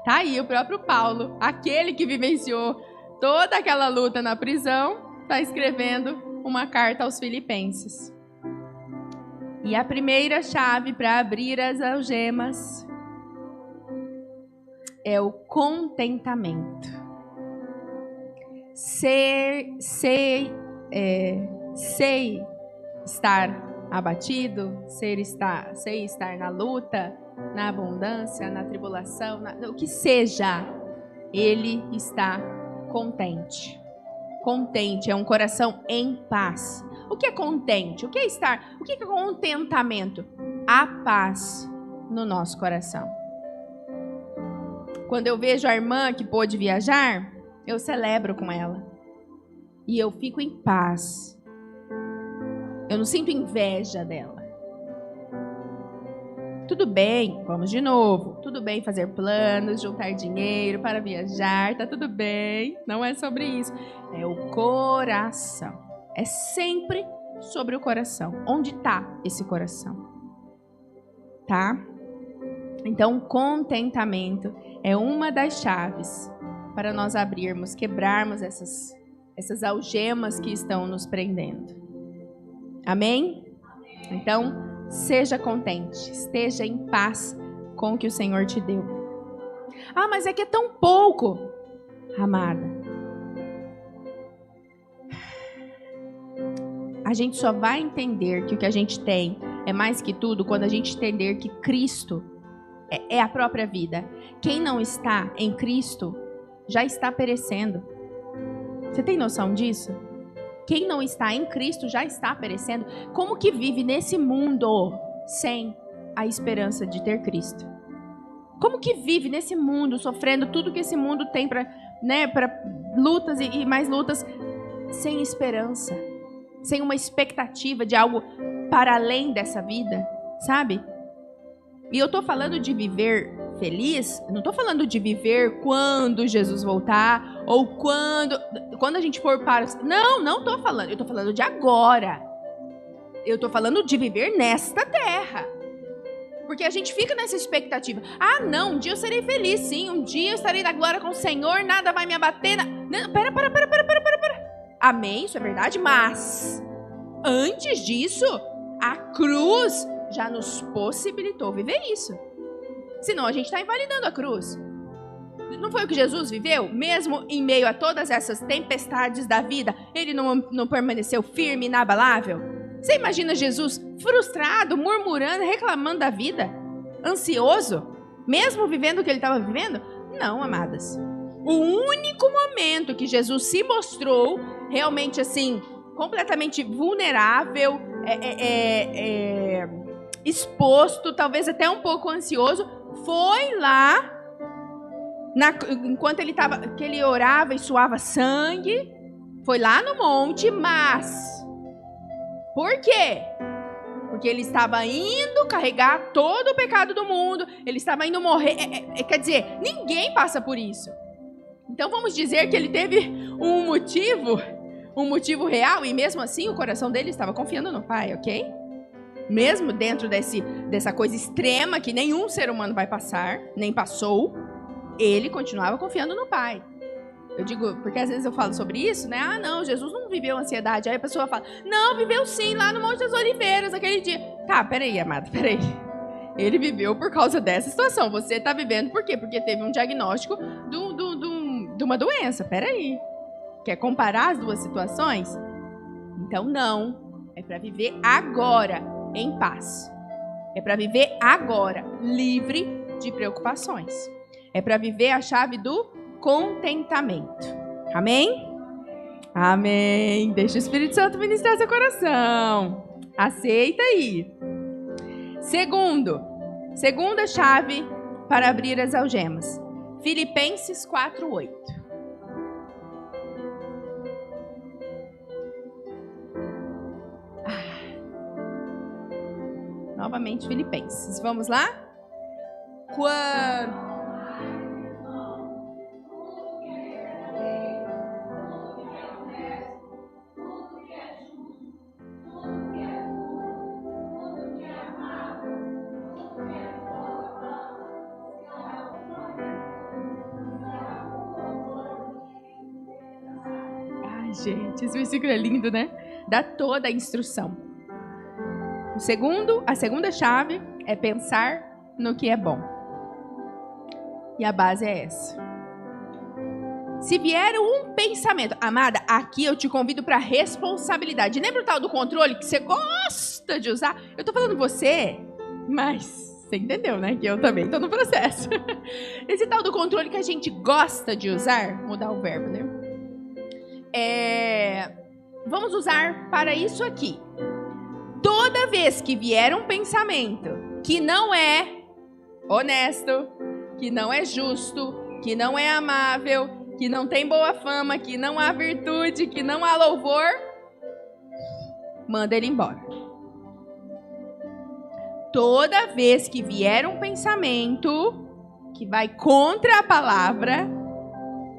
Tá aí o próprio Paulo, aquele que vivenciou toda aquela luta na prisão, está escrevendo uma carta aos Filipenses. E a primeira chave para abrir as algemas é o contentamento. Sei estar abatido, sei estar na luta, na abundância, na tribulação, o que seja, ele está contente. Contente é um coração em paz. O que é contente? O que é estar? O que é contentamento? A paz no nosso coração. Quando eu vejo a irmã que pôde viajar, eu celebro com ela. E eu fico em paz. Eu não sinto inveja dela. Tudo bem, vamos de novo. Tudo bem fazer planos, juntar dinheiro para viajar, tá tudo bem. Não é sobre isso. É o coração. É sempre sobre o coração. Onde está esse coração? Tá? Então, contentamento é uma das chaves para nós abrirmos, quebrarmos essas algemas que estão nos prendendo. Amém? Então, seja contente, esteja em paz com o que o Senhor te deu. Ah, mas é que é tão pouco. Amada, a gente só vai entender que o que a gente tem é mais que tudo quando a gente entender que Cristo é a própria vida. Quem não está em Cristo já está perecendo. Você tem noção disso? Quem não está em Cristo já está perecendo. Como que vive nesse mundo sem a esperança de ter Cristo? Como que vive nesse mundo sofrendo tudo que esse mundo tem para lutas e mais lutas, sem esperança, sem uma expectativa de algo para além dessa vida, sabe? E eu tô falando de viver feliz, não tô falando de viver quando Jesus voltar ou quando a gente for para... Não tô falando. Eu tô falando de agora. Eu tô falando de viver nesta terra. Porque a gente fica nessa expectativa. Ah, não, um dia eu serei feliz, sim. Um dia eu estarei na glória com o Senhor, nada vai me abater. Não, pera. Amém, isso é verdade, mas antes disso, a cruz já nos possibilitou viver isso. Senão a gente está invalidando a cruz. Não foi o que Jesus viveu? Mesmo em meio a todas essas tempestades da vida, ele não permaneceu firme, inabalável? Você imagina Jesus frustrado, murmurando, reclamando da vida? Ansioso? Mesmo vivendo o que ele estava vivendo? Não, amadas. O único momento que Jesus se mostrou realmente assim, completamente vulnerável, exposto, talvez até um pouco ansioso, foi lá, enquanto que ele orava e suava sangue, foi lá no monte, mas por quê? Porque ele estava indo carregar todo o pecado do mundo, ele estava indo morrer, quer dizer, ninguém passa por isso. Então vamos dizer que ele teve um motivo real, e mesmo assim o coração dele estava confiando no Pai, ok? mesmo dentro dessa coisa extrema que nenhum ser humano vai passar, nem passou, ele continuava confiando no Pai. Eu digo, porque às vezes eu falo sobre isso, né? Ah, não, Jesus não viveu ansiedade. Aí a pessoa fala, não, viveu sim, lá no Monte das Oliveiras, aquele dia. Tá, peraí, amado, peraí. Ele viveu por causa dessa situação. Você tá vivendo por quê? Porque teve um diagnóstico de uma doença. Peraí. Quer comparar as duas situações? Então, não. É para viver agora, em paz. É para viver agora, livre de preocupações. É para viver a chave do contentamento. Amém? Amém. Deixa o Espírito Santo ministrar seu coração. Aceita aí. Segunda chave para abrir as algemas. Filipenses 4:8. Novamente Filipenses. Vamos lá? Ai, gente, esse versículo é lindo, né? Dá toda a instrução. A segunda chave é pensar no que é bom. E a base é essa. Se vier um pensamento, amada, aqui eu te convido para responsabilidade. Lembra o tal do controle que você gosta de usar? Eu tô falando você, mas você entendeu, né? Que eu também tô no processo. Esse tal do controle que a gente gosta de usar, mudar o verbo, né? Vamos usar para isso aqui. Toda vez que vier um pensamento que não é honesto, que não é justo, que não é amável, que não tem boa fama, que não há virtude, que não há louvor, manda ele embora. Toda vez que vier um pensamento que vai contra a palavra,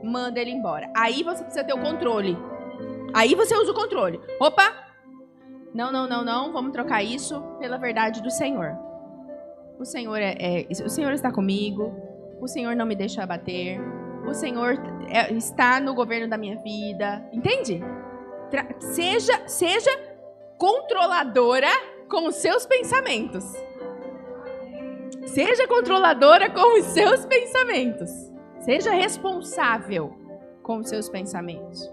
manda ele embora. Aí você precisa ter o controle. Aí você usa o controle. Opa! Não, vamos trocar isso pela verdade do Senhor. O Senhor o Senhor está comigo. O Senhor não me deixa abater. O Senhor está no governo da minha vida. Entende? Seja controladora com os seus pensamentos. Seja controladora com os seus pensamentos. Seja responsável com os seus pensamentos.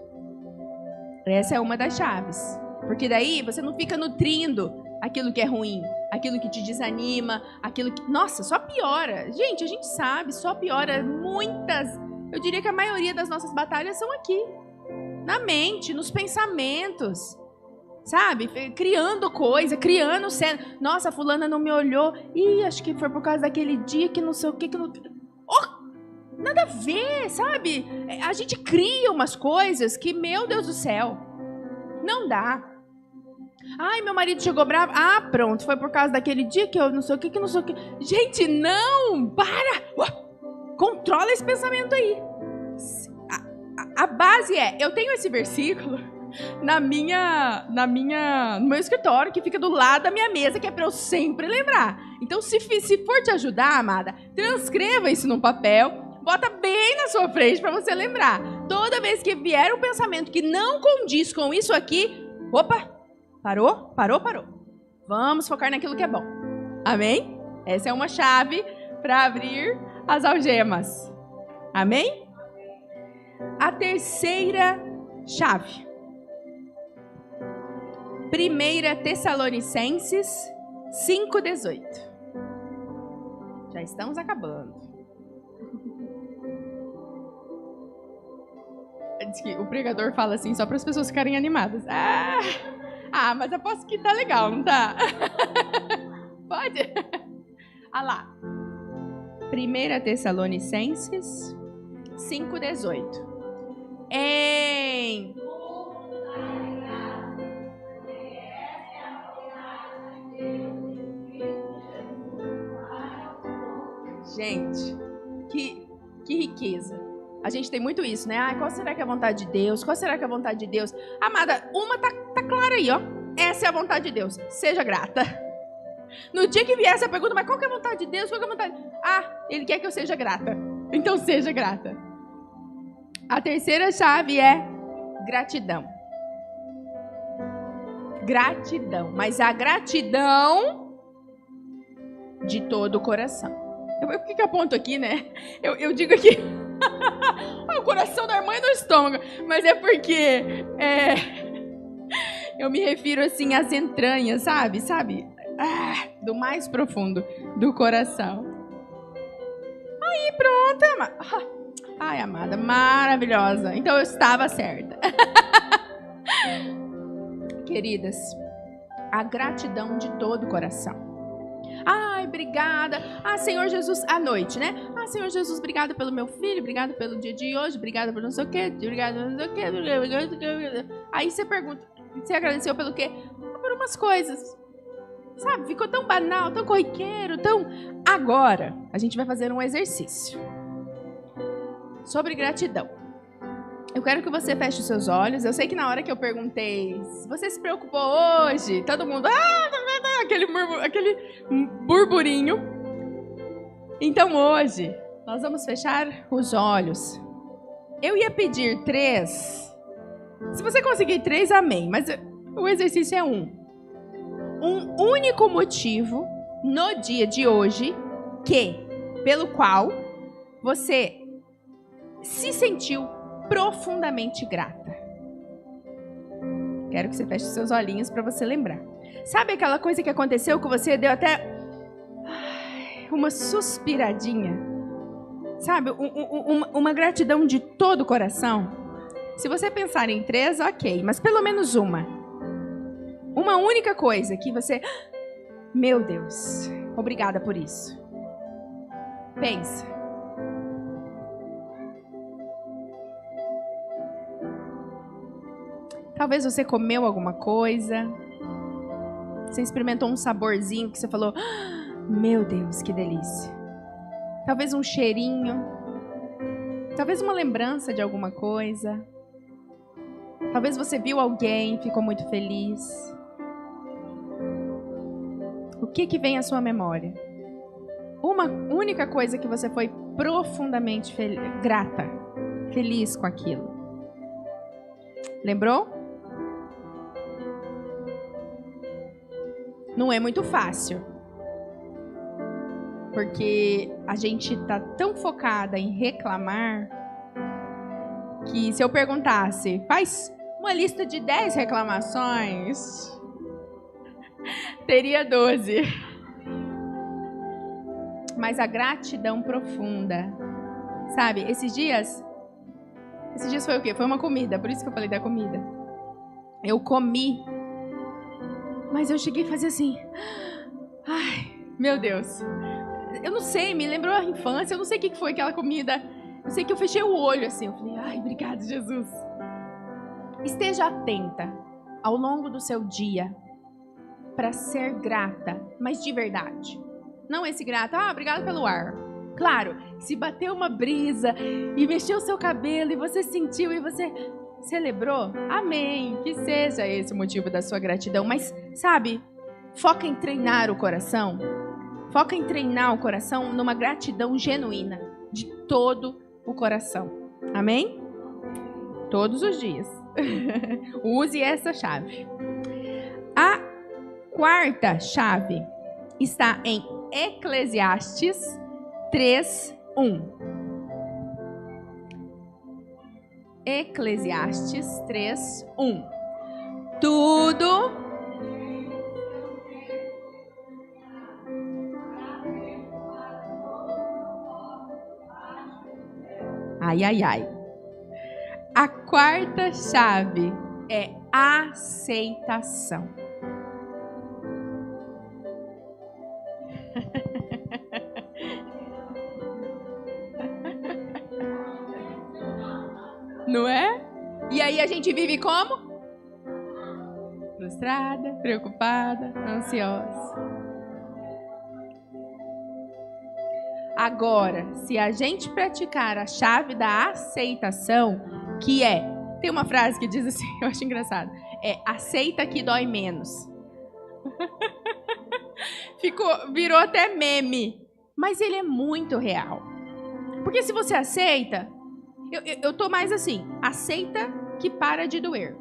Essa é uma das chaves. Porque daí você não fica nutrindo aquilo que é ruim, aquilo que te desanima, aquilo que... Nossa, só piora. Gente, a gente sabe, só piora muitas... Eu diria que a maioria das nossas batalhas são aqui. Na mente, nos pensamentos. Sabe? Criando coisa, criando cena. Nossa, fulana não me olhou. Ih, acho que foi por causa daquele dia que não sei o que não... Oh, nada a ver, sabe? A gente cria umas coisas que, meu Deus do céu, não dá. Ai, meu marido chegou bravo. Ah, pronto, foi por causa daquele dia que eu não sei o que não sei o que. Gente, não! Para! Controla esse pensamento aí. A base eu tenho esse versículo no meu escritório, que fica do lado da minha mesa, que é para eu sempre lembrar. Então, se for te ajudar, amada, transcreva isso num papel, bota bem na sua frente para você lembrar. Toda vez que vier um pensamento que não condiz com isso aqui, opa! Parou? Vamos focar naquilo que é bom. Amém? Essa é uma chave para abrir as algemas. Amém? A terceira chave. 1 Tessalonicenses 5:18. Já estamos acabando. Diz que o pregador fala assim só para as pessoas ficarem animadas. Ah, mas aposto que tá legal, não tá? Pode? Ah lá. 1 Tessalonicenses 5:18. Gente, que riqueza. A gente tem muito isso, né? Ah, qual será que é a vontade de Deus? Qual será que é a vontade de Deus? Amada, uma tá clara aí, ó. Essa é a vontade de Deus. Seja grata. No dia que vier essa pergunta, mas qual que é a vontade de Deus? Qual que é a vontade? Ah, Ele quer que eu seja grata. Então seja grata. A terceira chave é gratidão. Gratidão. Mas a gratidão de todo o coração. Por que eu aponto aqui, né? Eu digo aqui... o coração da irmã e no estômago. Mas é porque... eu me refiro assim às entranhas, sabe? Do mais profundo do coração. Aí pronto, amada. Ai, amada, maravilhosa. Então eu estava certa. Queridas, a gratidão de todo o coração. Ai, obrigada. Ah, Senhor Jesus, à noite, né? Ah, Senhor Jesus, obrigada pelo meu filho, obrigada pelo dia de hoje, obrigada por não sei o quê, obrigada por não sei o quê. Aí você pergunta, você agradeceu pelo quê? Por umas coisas. Sabe, ficou tão banal, tão corriqueiro, tão... Agora, a gente vai fazer um exercício sobre gratidão. Eu quero que você feche os seus olhos. Eu sei que na hora que eu perguntei, você se preocupou hoje? Todo mundo... aquele burburinho. Então hoje, nós vamos fechar os olhos. Eu ia pedir 3. Se você conseguir 3, amém. Mas o exercício é 1. Um único motivo no dia de hoje pelo qual você se sentiu profundamente grata. Quero que você feche seus olhinhos para você lembrar. Sabe aquela coisa que aconteceu com você? Deu até uma suspiradinha. Sabe? Uma gratidão de todo o coração. Se você pensar em 3, ok. Mas pelo menos uma. Uma única coisa que você... Meu Deus, obrigada por isso. Pensa. Talvez você comeu alguma coisa. Você experimentou um saborzinho que você falou... Meu Deus, que delícia. Talvez um cheirinho. Talvez uma lembrança de alguma coisa. Talvez você viu alguém e ficou muito feliz. O que vem à sua memória? Uma única coisa que você foi profundamente grata, feliz com aquilo. Lembrou? Não é muito fácil. Porque a gente tá tão focada em reclamar que se eu perguntasse, faz uma lista de 10 reclamações, teria 12. Mas a gratidão profunda, sabe? Esses dias foi o quê? Foi uma comida, por isso que eu falei da comida. Eu comi, mas eu cheguei a fazer assim, ai, meu Deus. Eu não sei, me lembrou a infância, eu não sei o que foi aquela comida. Eu sei que eu fechei o olho assim, eu falei, ai, obrigado, Jesus. Esteja atenta ao longo do seu dia para ser grata, mas de verdade. Não esse grata, obrigado pelo ar. Claro, se bateu uma brisa e mexeu o seu cabelo e você sentiu e você celebrou, amém, que seja esse o motivo da sua gratidão. Mas, sabe, foca em treinar o coração. Foca em treinar o coração numa gratidão genuína, de todo o coração. Amém? Todos os dias. Use essa chave. A quarta chave está em Eclesiastes 3:1. Eclesiastes 3:1. Tudo ai, ai, ai. A quarta chave é aceitação. Não é? E aí a gente vive como? Frustrada, preocupada, ansiosa. Agora, se a gente praticar a chave da aceitação, que é... Tem uma frase que diz assim, eu acho engraçado. É, aceita que dói menos. virou até meme. Mas ele é muito real. Porque se você aceita, eu tô mais assim, aceita que para de doer.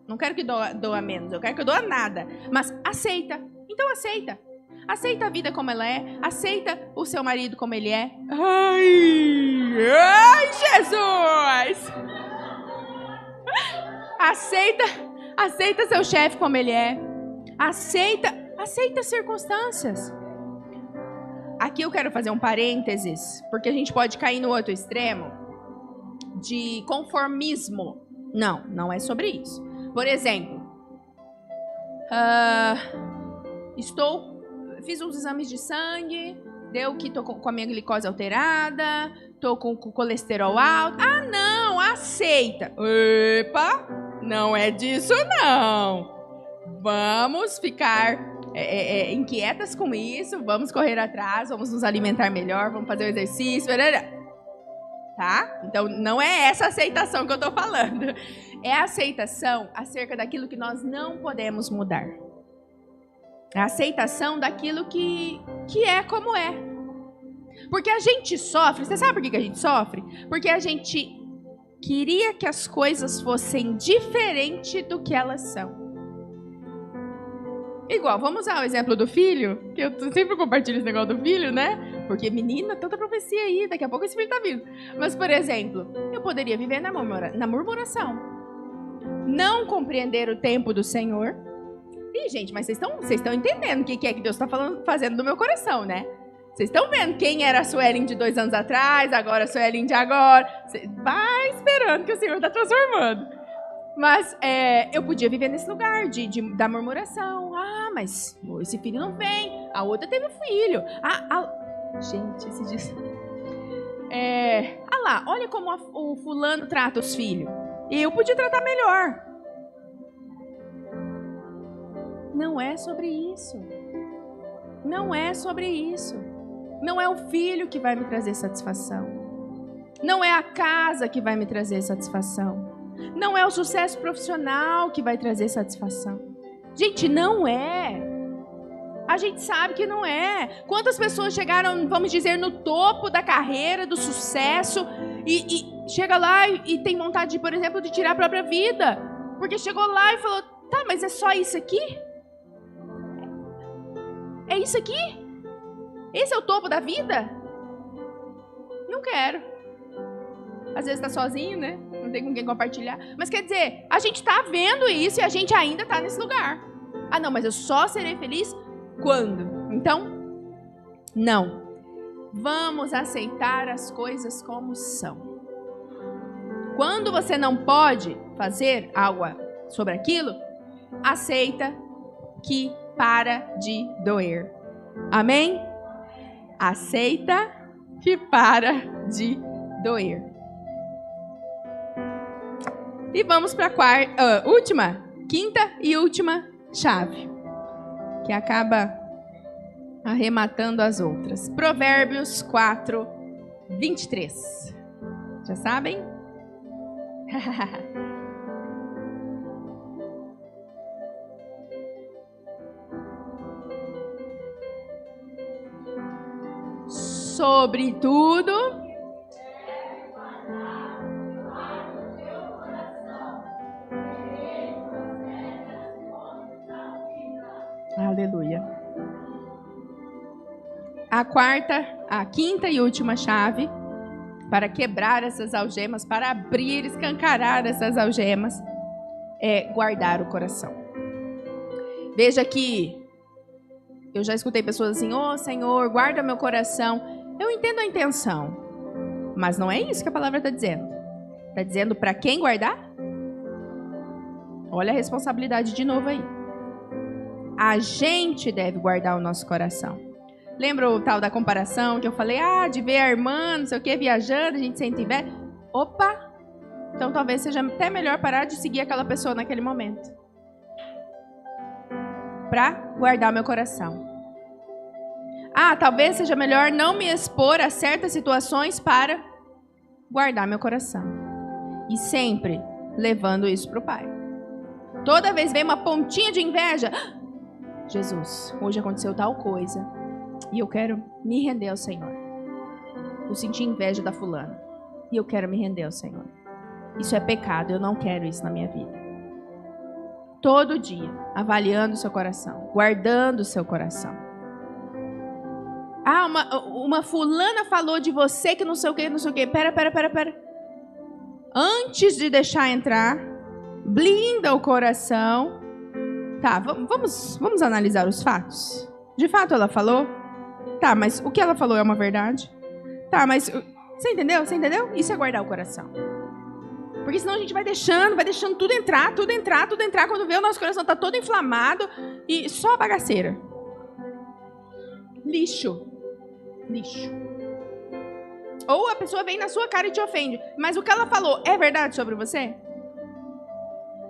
Não quero que doa menos, eu quero que doa nada. Mas aceita. Então aceita. Aceita a vida como ela é. Aceita o seu marido como ele é. Ai, Jesus! Aceita seu chefe como ele é. Aceita as circunstâncias. Aqui eu quero fazer um parênteses, porque a gente pode cair no outro extremo de conformismo. Não é sobre isso. Por exemplo, fiz uns exames de sangue, deu que tô com a minha glicose alterada, tô com o colesterol alto. Ah, não, aceita. Epa, não é disso não. Vamos ficar inquietas com isso, vamos correr atrás, vamos nos alimentar melhor, vamos fazer o exercício, tá? Então, não é essa aceitação que eu tô falando. É a aceitação acerca daquilo que nós não podemos mudar. É a aceitação daquilo que é como é. Porque a gente sofre, você sabe por que a gente sofre? Porque a gente queria que as coisas fossem diferentes do que elas são. Igual, vamos usar o exemplo do filho, que eu sempre compartilho esse negócio do filho, né? Porque, menina, tanta profecia aí, daqui a pouco esse filho tá vindo. Mas, por exemplo, eu poderia viver na murmuração. Não compreender o tempo do Senhor. Ih, gente, mas vocês estão entendendo o que é que Deus está fazendo no meu coração, né? Vocês estão vendo quem era a Suelen de 2 anos atrás, agora a Suelen de agora. Vai esperando que o Senhor está transformando. Mas eu podia viver nesse lugar da murmuração. Ah, mas esse filho não vem. A outra teve filho. Gente, esse dias... lá, olha como o fulano trata os filhos. Eu podia tratar melhor. Não é sobre isso. Não é sobre isso. Não é o filho que vai me trazer satisfação. Não é a casa que vai me trazer satisfação. Não é o sucesso profissional que vai trazer satisfação. Gente, não é. A gente sabe que não é. Quantas pessoas chegaram, vamos dizer, no topo da carreira, do sucesso, e chega lá e tem vontade, por exemplo, de tirar a própria vida. Porque chegou lá e falou, tá, mas é só isso aqui? É isso aqui? Esse é o topo da vida? Não quero. Às vezes tá sozinho, né? Não tem com quem compartilhar. Mas quer dizer, a gente tá vendo isso e a gente ainda tá nesse lugar. Ah, não, mas eu só serei feliz quando? Então, não. Vamos aceitar as coisas como são. Quando você não pode fazer algo sobre aquilo, aceita que para de doer. Amém? Aceita que para de doer. E vamos para a quinta e última chave, que acaba arrematando as outras. Provérbios 4, 23. Já sabem? Sobretudo, aleluia. A quinta e última chave para quebrar essas algemas, para abrir, escancarar essas algemas, é guardar o coração. Veja que eu já escutei pessoas assim, Senhor, guarda meu coração. Eu entendo a intenção, mas não é isso que a palavra está dizendo. Está dizendo para quem guardar? Olha a responsabilidade de novo aí. A gente deve guardar o nosso coração. Lembra o tal da comparação que eu falei? De ver a irmã, não sei o que, viajando, a gente sente inveja. Opa! Então talvez seja até melhor parar de seguir aquela pessoa naquele momento. Para guardar o meu coração. Talvez seja melhor não me expor a certas situações para guardar meu coração. E sempre levando isso para o Pai. Toda vez vem uma pontinha de inveja. Jesus, hoje aconteceu tal coisa e eu quero me render ao Senhor. Eu senti inveja da fulana e eu quero me render ao Senhor. Isso é pecado, eu não quero isso na minha vida. Todo dia, avaliando o seu coração, guardando o seu coração. Ah, uma fulana falou de você que não sei o que, não sei o que. Pera. Antes de deixar entrar, blinda o coração. Tá, vamos analisar os fatos. De fato ela falou? Tá, mas o que ela falou é uma verdade? Tá, mas você entendeu? Você entendeu? Isso é guardar o coração. Porque senão a gente vai deixando tudo entrar. Quando vê, o nosso coração tá todo inflamado e só bagaceira. Lixo. Ou a pessoa vem na sua cara e te ofende. Mas o que ela falou é verdade sobre você?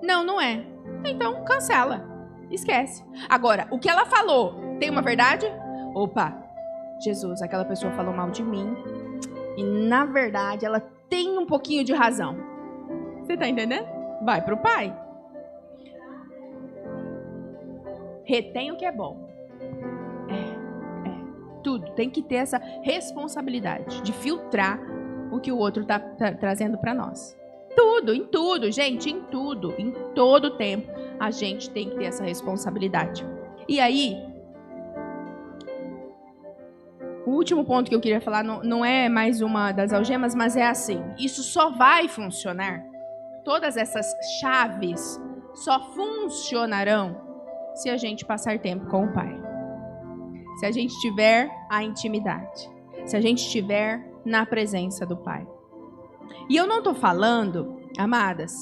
Não, não é. Então, cancela. Esquece. Agora, o que ela falou tem uma verdade? Opa, Jesus, aquela pessoa falou mal de mim. E, na verdade, ela tem um pouquinho de razão. Você tá entendendo? Vai pro Pai. Retém o que é bom. Tudo. Tem que ter essa responsabilidade de filtrar o que o outro tá trazendo para nós. Tudo, em tudo, gente, em tudo. Em todo tempo, a gente tem que ter essa responsabilidade. E aí, o último ponto que eu queria falar não é mais uma das algemas, mas é assim. Isso só vai funcionar. Todas essas chaves só funcionarão se a gente passar tempo com o Pai. Se a gente tiver a intimidade. Se a gente estiver na presença do Pai. E eu não estou falando, amadas,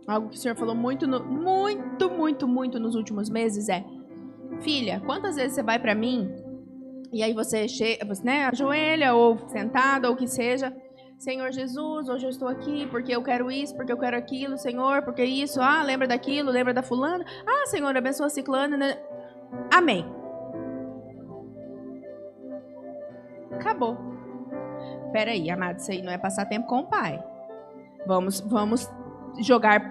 algo que o Senhor falou muito nos últimos meses é: filha, quantas vezes você vai para mim e aí você chega, né, ajoelha ou sentada ou o que seja, Senhor Jesus, hoje eu estou aqui porque eu quero isso, porque eu quero aquilo, Senhor, porque isso, lembra daquilo, lembra da fulana, Senhor, abençoa a ciclana, né? Amém. Acabou. Peraí, amado, isso aí não é passar tempo com o Pai. Vamos jogar,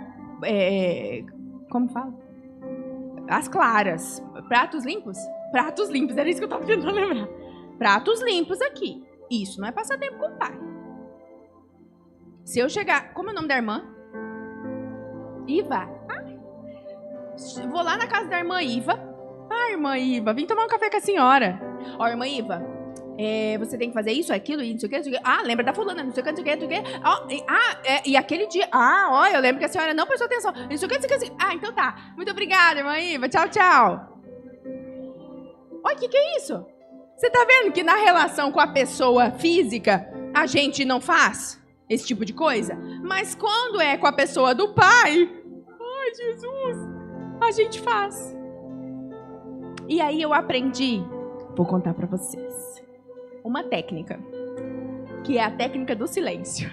como fala? As claras. Pratos limpos? Pratos limpos, era isso que eu estava tentando lembrar. Pratos limpos aqui. Isso não é passar tempo com o Pai. Se eu chegar... Como é o nome da irmã? Iva. Vou lá na casa da irmã Iva. Irmã Iva, vim tomar um café com a senhora. Irmã Iva, você tem que fazer isso, aquilo, e não sei o que, lembra da fulana, não sei o que, não sei o que. E aquele dia, eu lembro que a senhora não prestou atenção, não sei o que, não sei o que. Então tá. Muito obrigada, irmã Iva. Tchau, tchau. Olha, o que é isso? Você tá vendo que na relação com a pessoa física, a gente não faz esse tipo de coisa? Mas quando é com a pessoa do Pai, Jesus, a gente faz. E aí eu aprendi, vou contar pra vocês, uma técnica, que é a técnica do silêncio.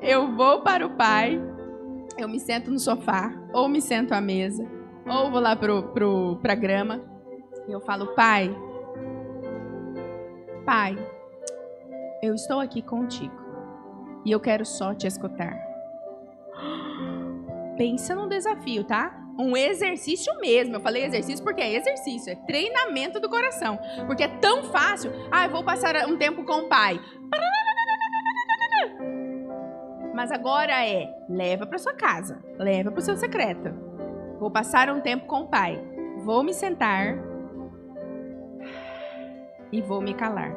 Eu vou para o Pai, eu me sento no sofá, ou me sento à mesa, ou vou lá pra grama, e eu falo: Pai, eu estou aqui contigo, e eu quero só te escutar. Pensa num desafio, tá? Um exercício mesmo. Eu falei exercício porque é exercício, é treinamento do coração. Porque é tão fácil. Eu vou passar um tempo com o Pai. Mas agora leva para sua casa, leva para o seu secreto. Vou passar um tempo com o Pai. Vou me sentar e vou me calar.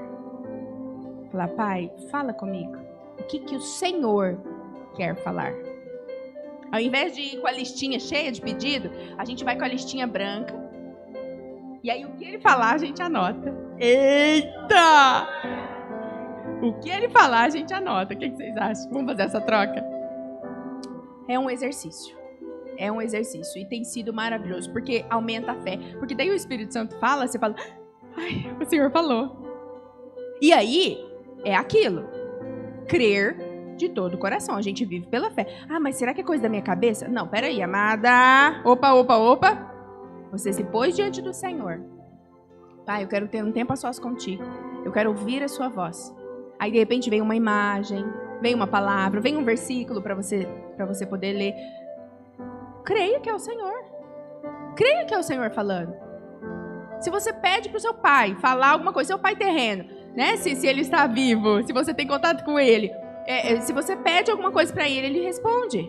Falar: Pai, fala comigo. O que o Senhor quer falar? Ao invés de ir com a listinha cheia de pedido, a gente vai com a listinha branca. E aí o que ele falar, a gente anota. Eita! O que ele falar, a gente anota. O que vocês acham? Vamos fazer essa troca? É um exercício. É um exercício. E tem sido maravilhoso, porque aumenta a fé. Porque daí o Espírito Santo fala, você fala: o Senhor falou. E aí, é aquilo. Crer de todo o coração. A gente vive pela fé. Mas será que é coisa da minha cabeça? Não, peraí, amada. Opa. Você se pôs diante do Senhor. Pai, eu quero ter um tempo a sós contigo. Eu quero ouvir a sua voz. Aí, de repente, vem uma imagem, vem uma palavra, vem um versículo para você poder ler. creia que é o Senhor. Creia que é o Senhor falando. Se você pede para o seu pai falar alguma coisa, seu pai terreno, né? Se ele está vivo, se você tem contato com ele, se você pede alguma coisa para ele, ele responde.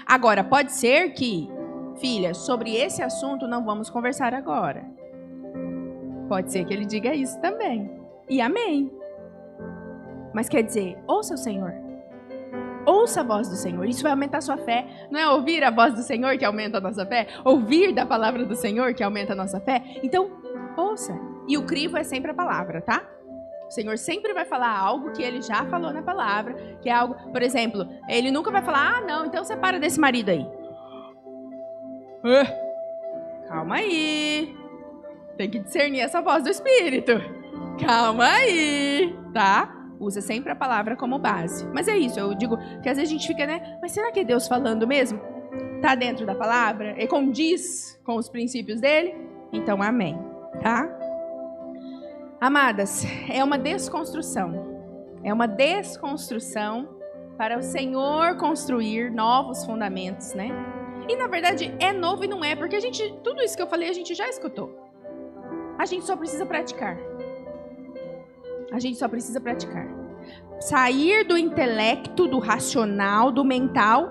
Agora, pode ser que, filha, sobre esse assunto não vamos conversar agora. Pode ser que ele diga isso também. E amém. Mas quer dizer, ouça o Senhor. Ouça a voz do Senhor. Isso vai aumentar a sua fé. Não é ouvir a voz do Senhor que aumenta a nossa fé? Ouvir da palavra do Senhor que aumenta a nossa fé? Então, ouça. E o crivo é sempre a palavra, tá? O Senhor sempre vai falar algo que Ele já falou na palavra. Que é algo, por exemplo, Ele nunca vai falar, ah, não, então separa desse marido aí. Calma aí. Tem que discernir essa voz do Espírito. Calma aí, tá? Usa sempre a palavra como base. Mas é isso, eu digo que às vezes a gente fica, né? Mas será que é Deus falando mesmo? Tá dentro da palavra? E condiz com os princípios dele? Então, amém, tá? Amadas, é uma desconstrução. É uma desconstrução para o Senhor construir novos fundamentos, né? E na verdade é novo e não é, porque tudo isso que eu falei a gente já escutou. A gente só precisa praticar. A gente só precisa praticar. Sair do intelecto, do racional, do mental,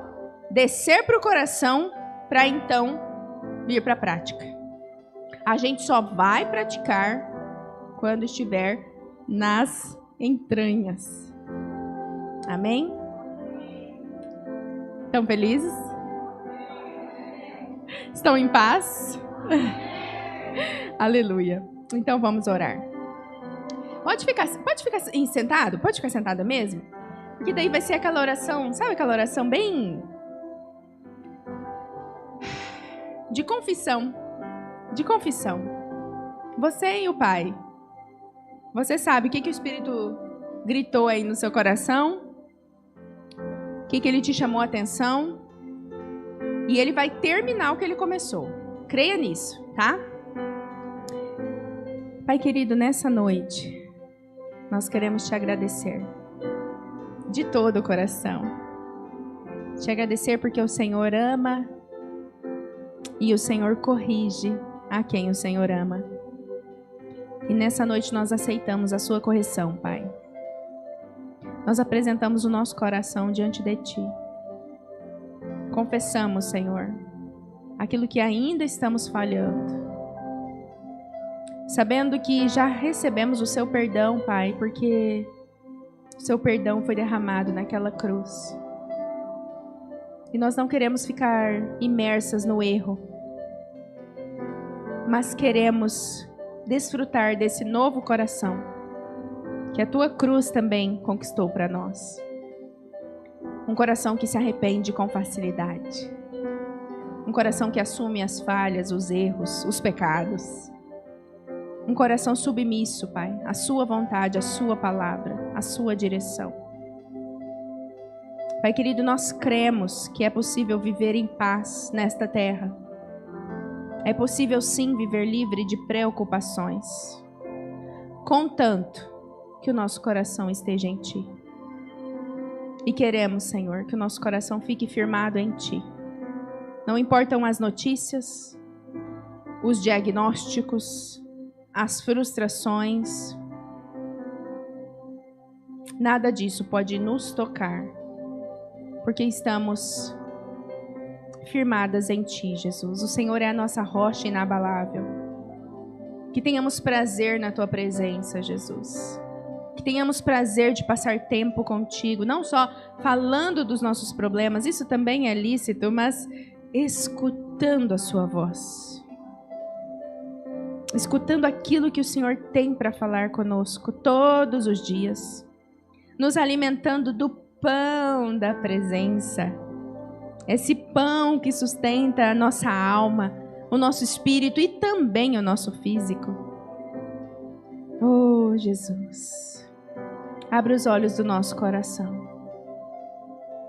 descer para o coração, para então vir para a prática. A gente só vai praticar quando estiver nas entranhas. Amém? Estão felizes? Estão em paz? Aleluia. Então vamos orar. Pode ficar sentado? Pode ficar sentada mesmo? Porque daí vai ser aquela oração, sabe aquela oração bem de confissão. De confissão. Você e o Pai. Você sabe o que o Espírito gritou aí no seu coração? O que ele te chamou a atenção? E ele vai terminar o que ele começou. Creia nisso, tá? Pai querido, nessa noite, nós queremos te agradecer de todo o coração. Te agradecer porque o Senhor ama e o Senhor corrige a quem o Senhor ama. E nessa noite nós aceitamos a sua correção, Pai. Nós apresentamos o nosso coração diante de Ti. Confessamos, Senhor, aquilo que ainda estamos falhando. Sabendo que já recebemos o seu perdão, Pai, porque o seu perdão foi derramado naquela cruz. E nós não queremos ficar imersas no erro, mas queremos desfrutar desse novo coração que a tua cruz também conquistou para nós. Um coração que se arrepende com facilidade. Um coração que assume as falhas, os erros, os pecados. Um coração submisso, Pai, à sua vontade, à sua palavra, à sua direção. Pai querido, nós cremos que é possível viver em paz nesta terra. É possível sim viver livre de preocupações, contanto que o nosso coração esteja em Ti. E queremos, Senhor, que o nosso coração fique firmado em Ti. Não importam as notícias, os diagnósticos, as frustrações, nada disso pode nos tocar, porque estamos firmadas em Ti, Jesus. O Senhor é a nossa rocha inabalável. Que tenhamos prazer na Tua presença, Jesus. Que tenhamos prazer de passar tempo contigo, não só falando dos nossos problemas, isso também é lícito, mas escutando a sua voz. Escutando aquilo que o Senhor tem para falar conosco todos os dias. Nos alimentando do pão da presença. Esse pão que sustenta a nossa alma, o nosso espírito e também o nosso físico. Oh, Jesus. Abra os olhos do nosso coração.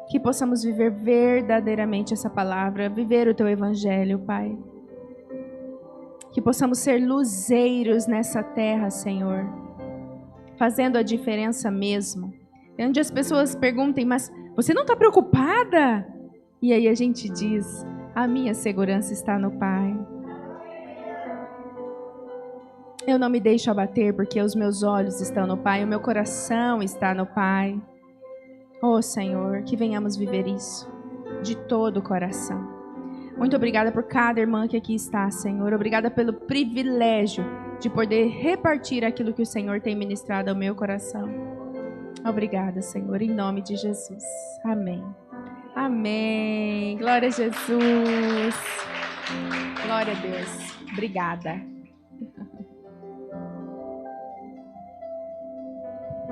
Que possamos viver verdadeiramente essa palavra, viver o Teu Evangelho, Pai. Que possamos ser luzeiros nessa terra, Senhor. Fazendo a diferença mesmo. Onde as pessoas perguntem, mas você não está preocupada? E aí a gente diz, A minha segurança está no Pai. Eu não me deixo abater porque os meus olhos estão no Pai, o meu coração está no Pai. Oh, Senhor, que venhamos viver isso de todo o coração. Muito obrigada por cada irmã que aqui está, Senhor. Obrigada pelo privilégio de poder repartir aquilo que o Senhor tem ministrado ao meu coração. Obrigada, Senhor, em nome de Jesus. Amém. Amém. Glória a Jesus. Glória a Deus. Obrigada.